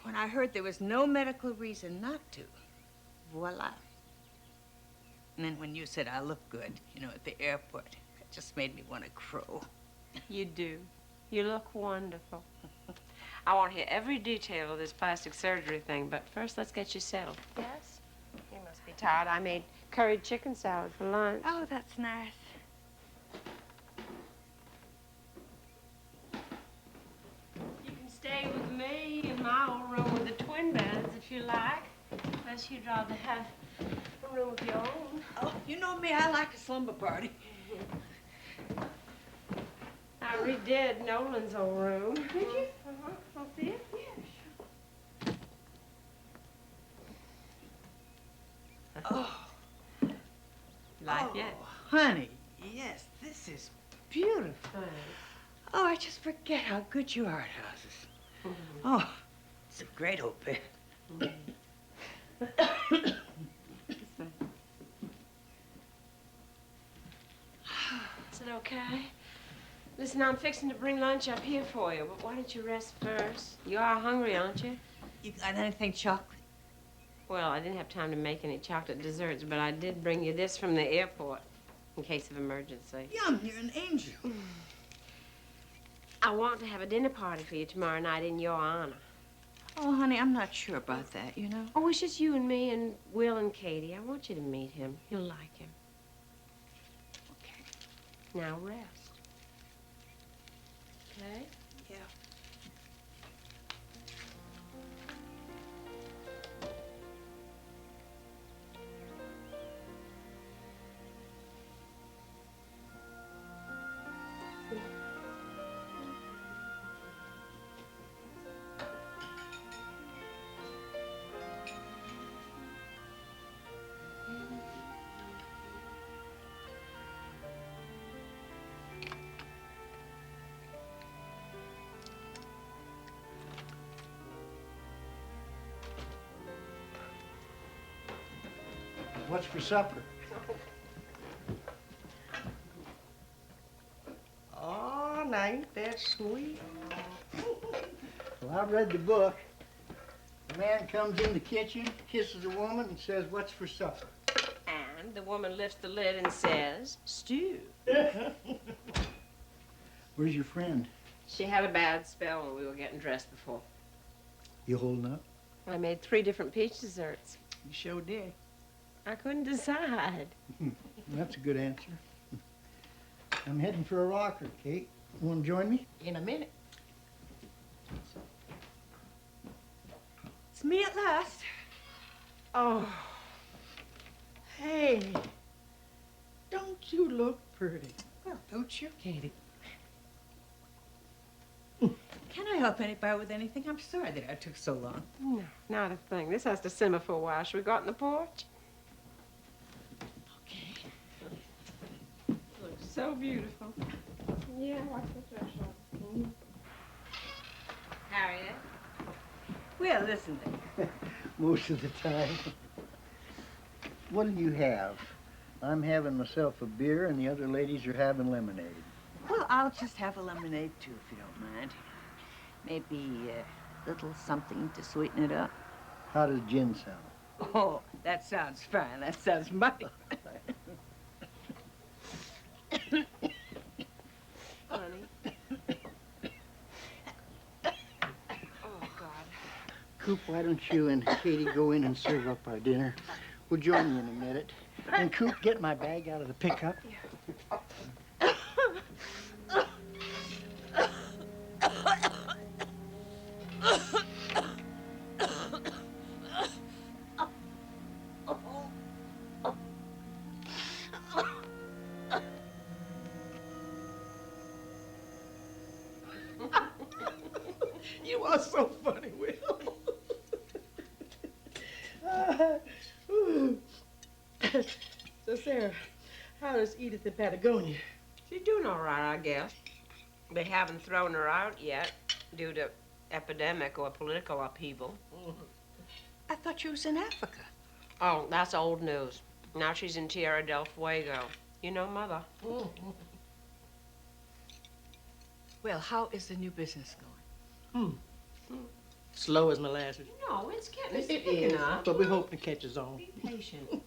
when I heard there was no medical reason not to, voila. And then when you said I look good, you know, at the airport, it just made me want to crow. You do. You look wonderful. I want to hear every detail of this plastic surgery thing, but first let's get you settled. Yes? You must be tired. I made curried chicken salad for lunch. Oh, that's nice. You can stay with me in my old room with the twin beds if you like. Unless you'd rather have a room of your own. Oh, you know me, I like a slumber party. I redid Nolan's old room. Did you? Uh-huh. I'll see it? Yeah, sure. Oh. Like it? Honey, yes, this is beautiful. Oh, I just forget how good you are at houses. Oh, it's a great old bed. Is it okay? Listen, I'm fixing to bring lunch up here for you, but why don't you rest first? You are hungry, aren't you? You got anything chocolate? Well, I didn't have time to make any chocolate desserts, but I did bring you this from the airport in case of emergency. Yum, you're an angel. I want to have a dinner party for you tomorrow night in your honor. Oh, honey, I'm not sure about that, you know? Oh, it's just you and me and Will and Katie. I want you to meet him. You'll like him. Okay. Now rest. Okay? Yeah. What's for supper? Oh, now ain't that sweet? Well, I read the book. A man comes in the kitchen, kisses a woman, and says, "What's for supper?" And the woman lifts the lid and says, "Stew." Where's your friend? She had a bad spell when we were getting dressed before. You holding up? I made 3 different peach desserts. You sure did. I couldn't decide. That's a good answer. I'm heading for a rocker, Kate. You want to join me? In a minute. It's me at last. Oh. Hey. Don't you look pretty? Well, don't you? Katie. Can I help anybody with anything? I'm sorry that I took so long. No, not a thing. This has to simmer for a while. Should we go out on the porch? Okay. Looks so beautiful. Yeah, watch the threshold. Harriet? Well, listen then. Most of the time. What'll you have? I'm having myself a beer, and the other ladies are having lemonade. Well, I'll just have a lemonade, too, if you don't mind. Maybe a little something to sweeten it up. How does gin sound? Oh, that sounds fine. That sounds mighty fine. Honey. Oh, God. Coop, why don't you and Katie go in and serve up our dinner? We'll join you in a minute. And Coop, get my bag out of the pickup. You are so funny, Will. So, Sarah, how is Edith in Patagonia? She's doing all right, I guess. They haven't thrown her out yet due to epidemic or political upheaval. I thought you was in Africa. Oh, that's old news. Now she's in Tierra del Fuego. You know Mother. Well, how is the new business going? Slow as molasses. No, it's getting It picking is, up. but we hope to catch us on. Be patient.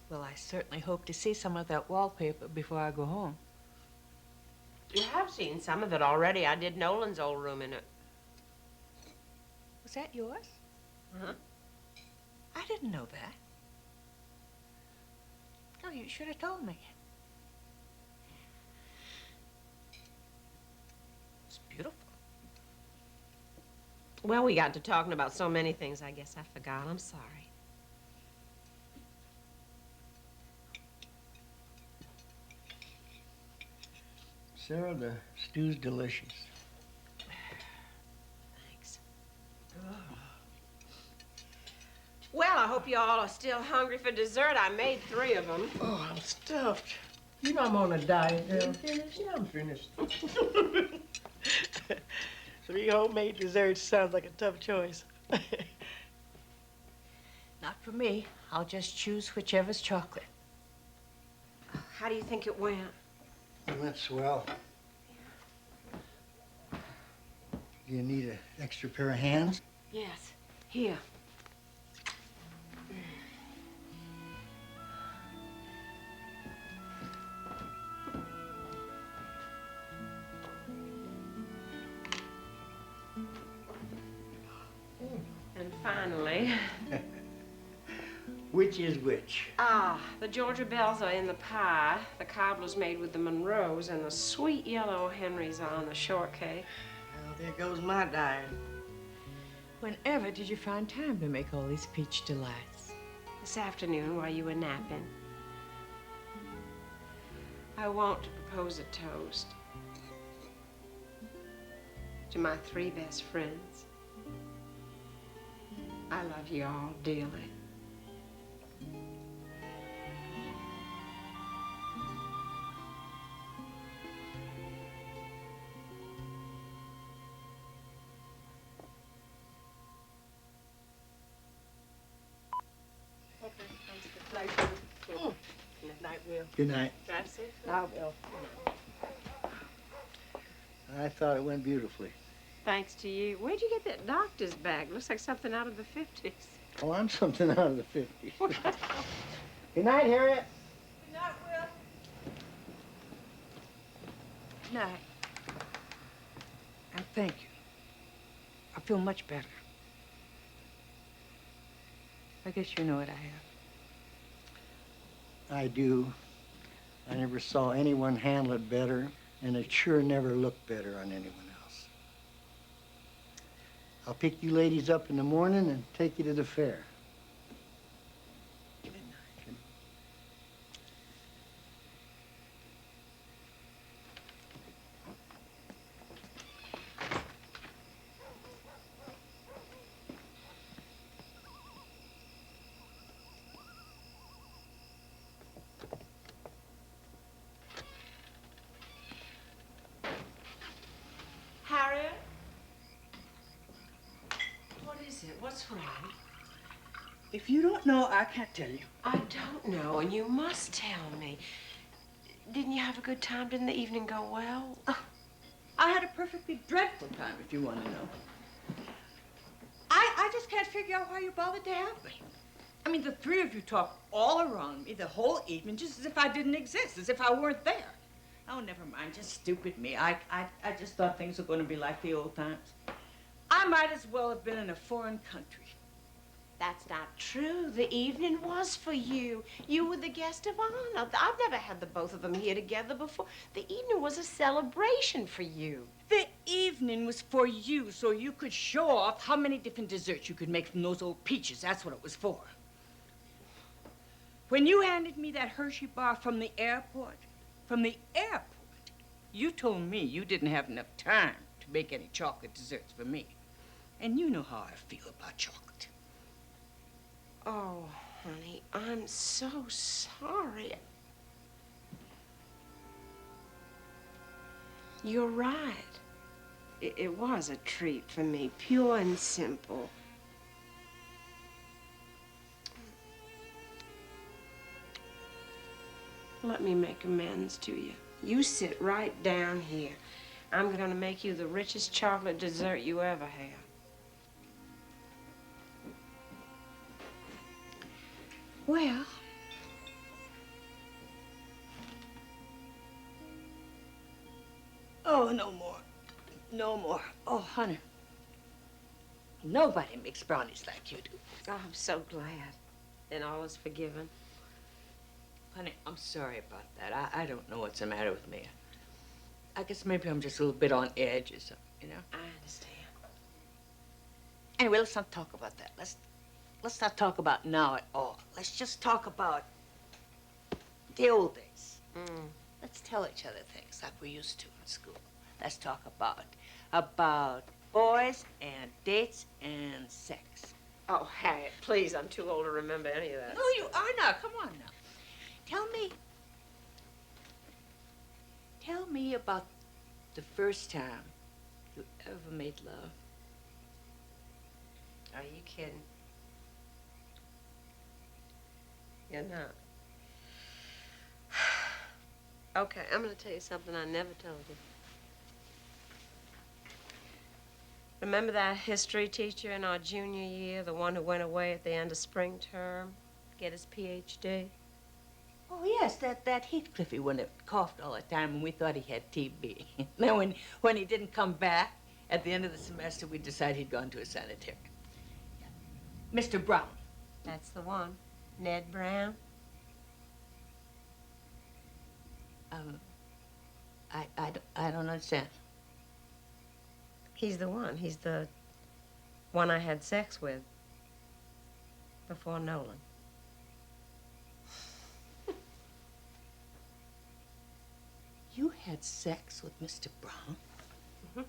Well, I certainly hope to see some of that wallpaper before I go home. You have seen some of it already. I did Nolan's old room in it. Was that yours? Uh-huh. I didn't know that. Oh, you should have told me. It's beautiful. Well, we got to talking about so many things, I guess I forgot. I'm sorry. Sarah, the stew's delicious. Thanks. Well, I hope you all are still hungry for dessert. I made 3 of them. Oh, I'm stuffed. You know I'm on a diet, girl. Finished? Yeah, I'm finished. 3 homemade desserts sounds like a tough choice. Not for me. I'll just choose whichever's chocolate. How do you think it went? It went swell. Do you need an extra pair of hands? Yes. Here. And finally, Which is which? the Georgia bells are in the pie, the cobbler's made with the Monroes, and the sweet yellow Henrys are on the shortcake. Well, there goes my diet. Whenever did you find time to make all these peach delights? This afternoon while you were napping. I want to propose a toast to my 3 best friends. I love you all dearly. Good night, Will. Good night. Drive safe. I will. I thought it went beautifully. Thanks to you. Where'd you get that doctor's bag? Looks like something out of the 50s. Oh, I'm something out of the 50s. Good night, Harriet. Good night, Will. Night. And thank you. I feel much better. I guess you know what I have. I do. I never saw anyone handle it better, and it sure never looked better on anyone else. I'll pick you ladies up in the morning and take you to the fair. Good night. Harriet? What is it? What's wrong? If you don't know, I can't tell you. I don't know, and you must tell me. Didn't you have a good time? Didn't the evening go well? I had a perfectly dreadful time, if you want to know. I just can't figure out why you bothered to have me. I mean, the 3 of you talked all around me the whole evening, just as if I didn't exist, as if I weren't there. Oh, never mind, just stupid me. I just thought things were going to be like the old times. I might as well have been in a foreign country. That's not true. The evening was for you. You were the guest of honor. I've never had the both of them here together before. The evening was a celebration for you. The evening was for you, so you could show off how many different desserts you could make from those old peaches. That's what it was for. When you handed me that Hershey bar from the airport, you told me you didn't have enough time to make any chocolate desserts for me. And you know how I feel about chocolate. Oh, honey, I'm so sorry. You're right. It was a treat for me, pure and simple. Let me make amends to you. You sit right down here. I'm going to make you the richest chocolate dessert you ever had. Well, oh, no more. No more. Oh, honey. Nobody makes brownies like you do. Oh, I'm so glad. Then all is forgiven. Honey, I'm sorry about that. I don't know what's the matter with me. I guess maybe I'm just a little bit on edge or something, you know? I understand. Anyway, let's not talk about that. Let's not talk about now at all. Let's just talk about the old days. Let's tell each other things like we used to in school. Let's talk about boys and dates and sex. Oh, Harriet, please, I'm too old to remember any of that. No, you are not. Come on now. Tell me about the first time you ever made love. Are you kidding? You're not. Okay, I'm going to tell you something I never told you. Remember that history teacher in our junior year, the one who went away at the end of spring term, get his PhD? Oh, yes, that Heathcliffy one that coughed all the time and we thought he had TB. Then when he didn't come back, at the end of the semester, we decided he'd gone to a sanitarium. Mr. Brown. That's the one. Ned Brown. I don't understand. He's the one. He's the one I had sex with before Nolan. You had sex with Mr. Brown? What?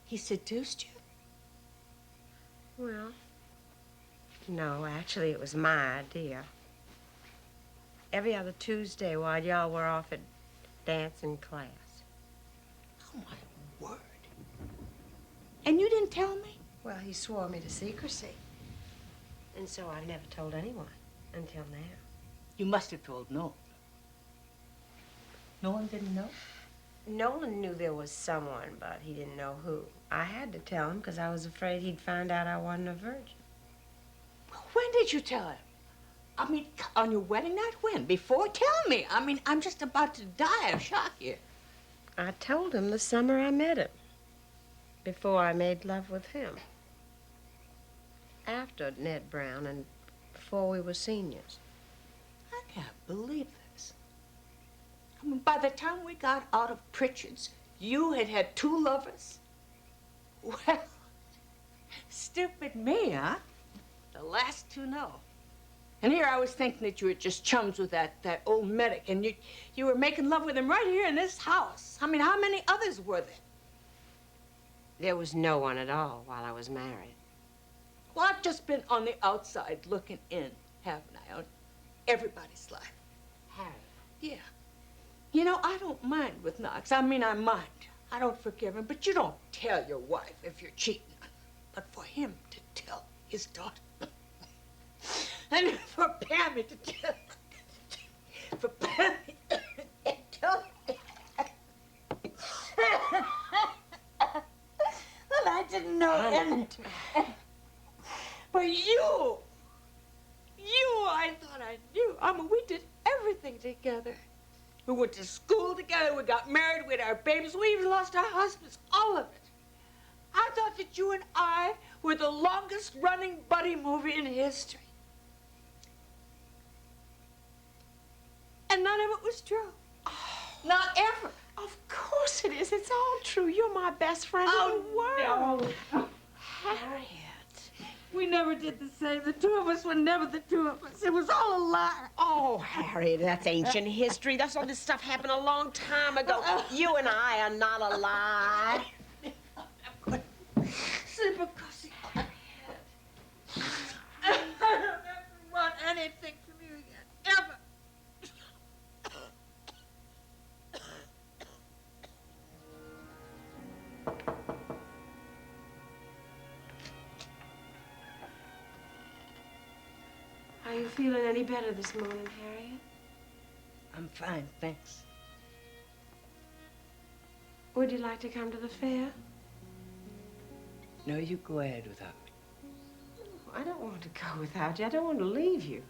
He seduced you? Well, no, actually, it was my idea. Every other Tuesday while y'all were off at dancing class. Oh, my word. And you didn't tell me? Well, he swore me to secrecy. And so I never told anyone until now. You must have told Nolan. Nolan didn't know? Nolan knew there was someone, but he didn't know who. I had to tell him because I was afraid he'd find out I wasn't a virgin. Well, when did you tell him? I mean, on your wedding night? When? Before? Tell me. I mean, I'm just about to die of shock here. I told him the summer I met him, before I made love with him. After Ned Brown and before we were seniors. I can't believe this. I mean, by the time we got out of Pritchard's, you had had 2 lovers? Well, stupid me, huh? The last to know. And here I was thinking that you were just chums with that old medic, and you were making love with him right here in this house. I mean, how many others were there? There was no one at all while I was married. Well, I've just been on the outside looking in, haven't I, on everybody's life. Harry. Yeah. You know, I don't mind with Knox. I mean, I mind. I don't forgive him, but you don't tell your wife if you're cheating on her. But for him to tell his daughter, and for Pammy to tell, for Pammy to tell me. Well, I didn't know anything. But you, I thought I knew. I mean, we did everything together. We went to school together, we got married, we had our babies, we even lost our husbands, all of it. I thought that you and I were the longest running buddy movie in history. And none of it was true. Oh. Not ever. Of course it is. It's all true. You're my best friend in the world. No. Harriet. We never did the same. The 2 of us were never the 2 of us. It was all a lie. Oh, Harriet, that's ancient history. That's all this stuff happened a long time ago. You and I are not alive. Sleep across the head. I don't ever want anything from you again. Ever. Are you feeling any better this morning, Harriet? I'm fine, thanks. Would you like to come to the fair? No, you go ahead without me. I don't want to go without you. I don't want to leave you.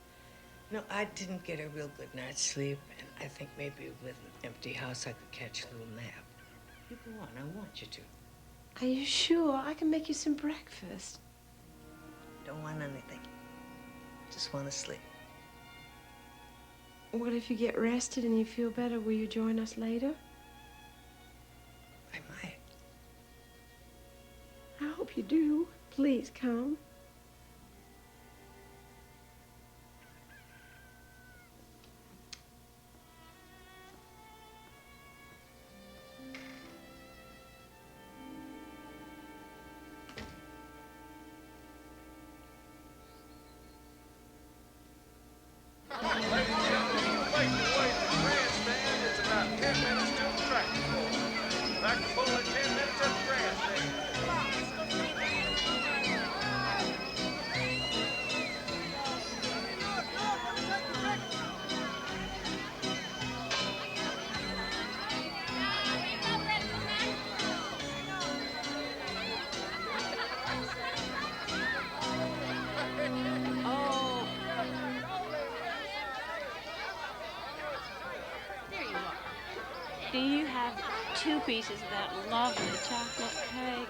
No, I didn't get a real good night's sleep, and I think maybe with an empty house I could catch a little nap. You go on, I want you to. Are you sure? I can make you some breakfast. Don't want anything. Just want to sleep. What if you get rested and you feel better? Will you join us later? I might. I hope you do. Please come. Do you have 2 pieces of that lovely chocolate cake?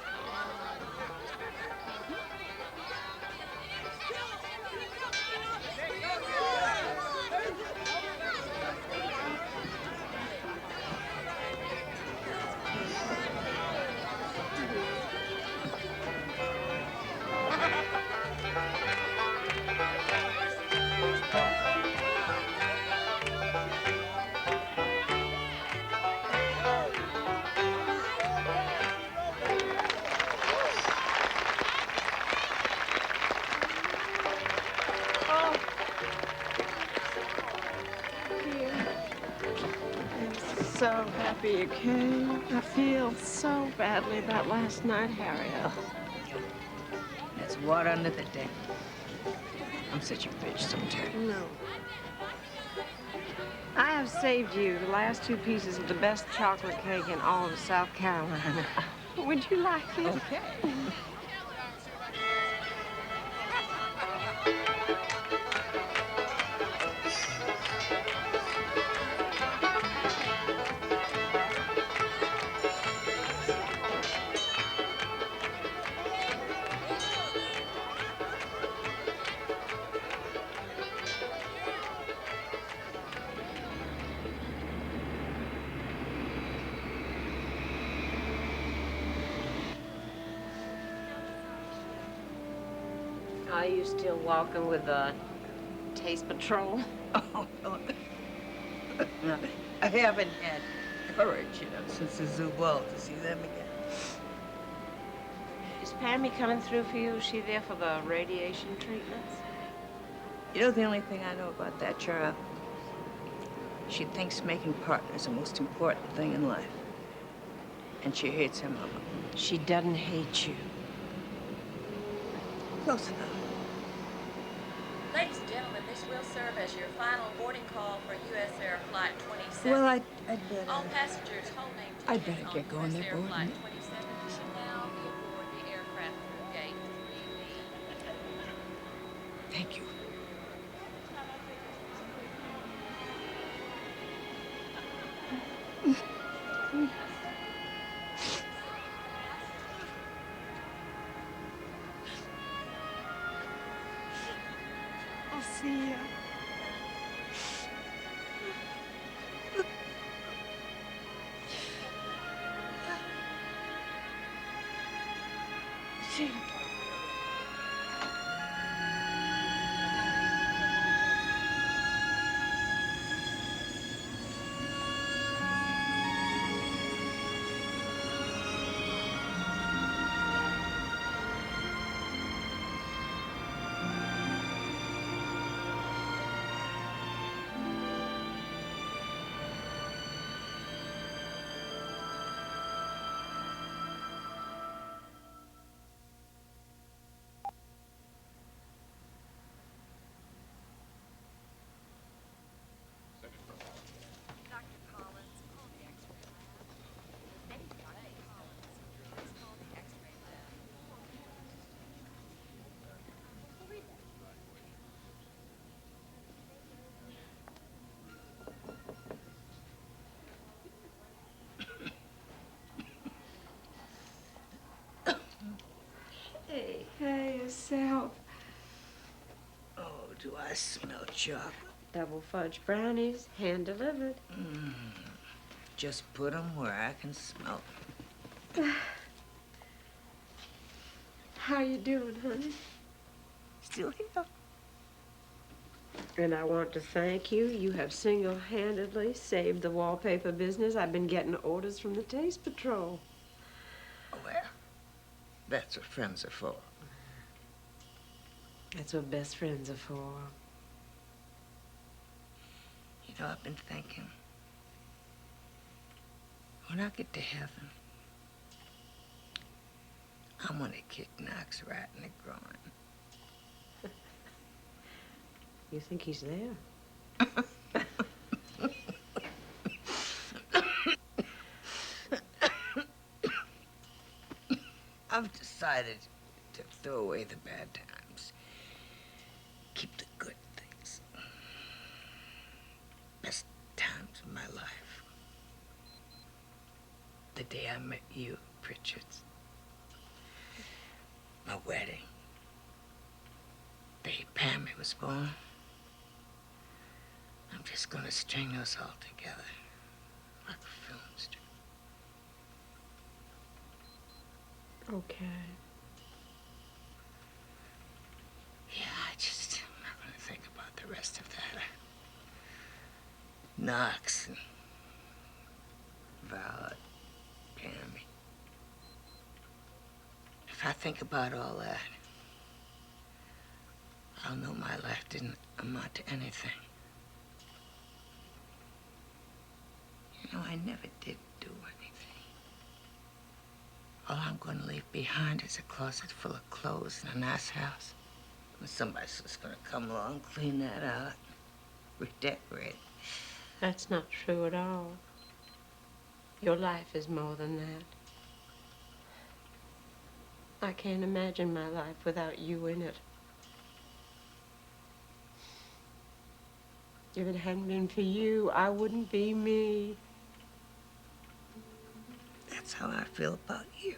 So happy you came. I feel so badly about last night, Harriet. That's water under the deck. I'm such a bitch sometimes. No. I have saved you the last 2 pieces of the best chocolate cake in all of South Carolina. Would you like it? Okay. Are you still walking with the Taste Patrol? Oh, no. No, I haven't had courage, since the zoo ball to see them again. Is Pammy coming through for you? Is she there for the radiation treatments? You know the only thing I know about that child? She thinks making partners the most important thing in life. And she hates her mama. She doesn't hate you. Close enough. Ladies and gentlemen, this will serve as your final boarding call for U.S. Air Flight 27. Well, I'd better... All passengers holding I'd tickets better get on going US there, Air boy. Flight 27 should now be aboard the aircraft through gate 3B. Thank you. I'll see you. See you. Do I smell chocolate? Double fudge brownies, hand delivered. Just put them where I can smell them. How you doing, honey? Still here. And I want to thank you. You have single-handedly saved the wallpaper business. I've been getting orders from the Taste Patrol. Well, that's what friends are for. That's what best friends are for. You know, I've been thinking, when I get to heaven, I'm gonna kick Knox right in the groin. You think he's there? I've decided to throw away the bad times. Keep the good things. Best times of my life. The day I met you, Pritchard's. My wedding. The day Pammy was born. I'm just gonna string those all together like a film strip. Okay. Yeah, I'm not gonna think about the rest of that. Knox and Val, Pammy. If I think about all that, I'll know my life didn't amount to anything. You know, I never did do anything. All I'm gonna leave behind is a closet full of clothes and a nice house. And somebody's just gonna come along, clean that out, redecorate. That's not true at all. Your life is more than that. I can't imagine my life without you in it. If it hadn't been for you, I wouldn't be me. That's how I feel about you.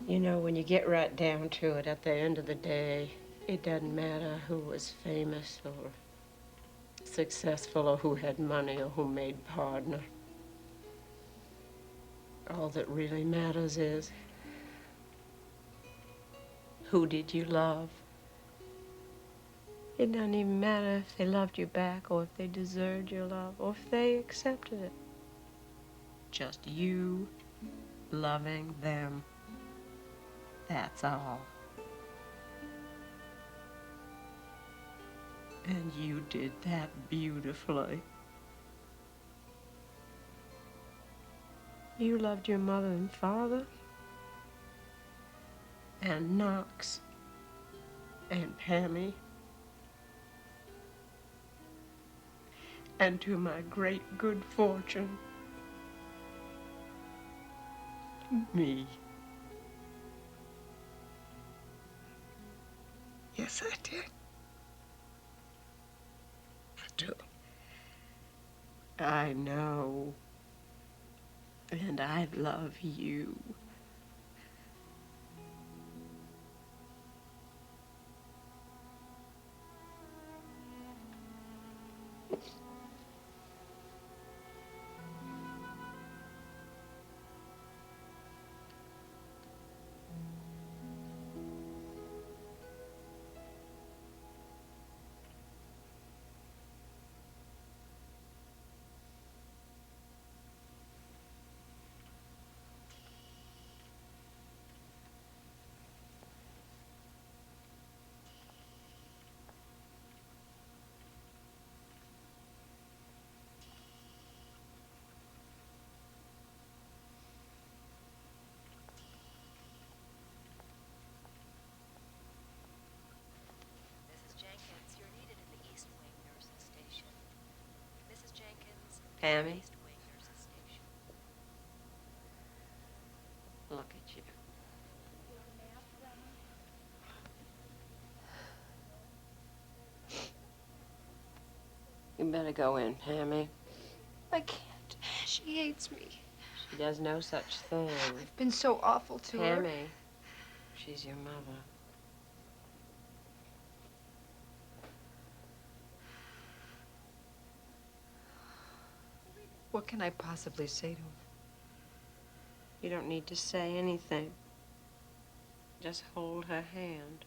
You know, when you get right down to it, at the end of the day, it doesn't matter who was famous or successful or who had money or who made partner. All that really matters is, who did you love? It doesn't even matter if they loved you back or if they deserved your love or if they accepted it. Just you loving them. That's all. And you did that beautifully. You loved your mother and father, and Knox, and Pammy, and to my great good fortune, me. Yes, I did. I do. I know. And I love you. Mrs. Jenkins, you're needed in the East Wing nurses station. Mrs. Jenkins, Pammy? East Wing nurses station. Look at you. You better go in, Pammy. I can't. She hates me. She does no such thing. I've been so awful to her. Tammy, she's your mother. What can I possibly say to her? You don't need to say anything. Just hold her hand.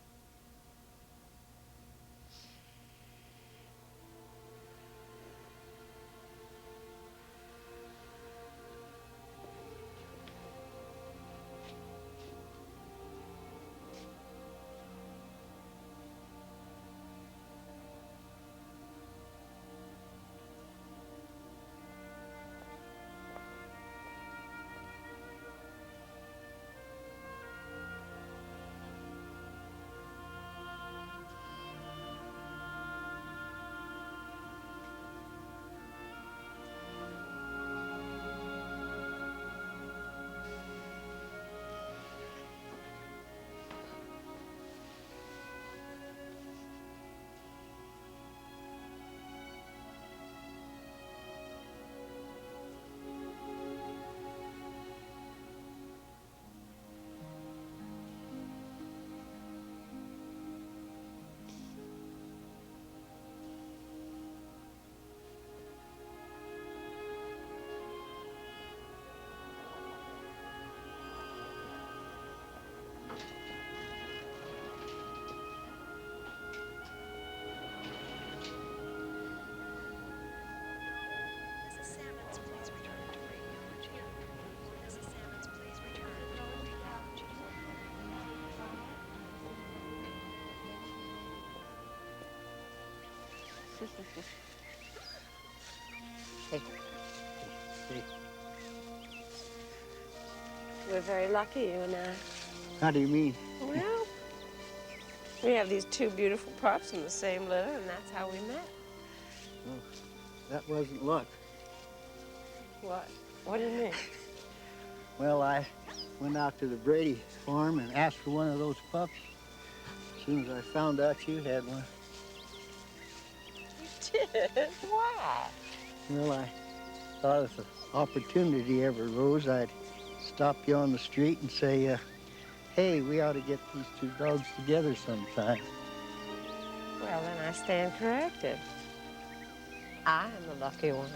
Hey. Hey. We're very lucky, you and I. How do you mean? Well, we have these two beautiful pups in the same litter, and that's how we met. Well, that wasn't luck. What? What do you mean? Well, I went out to the Brady farm and asked for one of those pups. As soon as I found out you had one. You did? Why? Well, I thought if an opportunity ever arose, I'd stop you on the street and say, hey, we ought to get these two dogs together sometime. Well, then I stand corrected. I am the lucky one.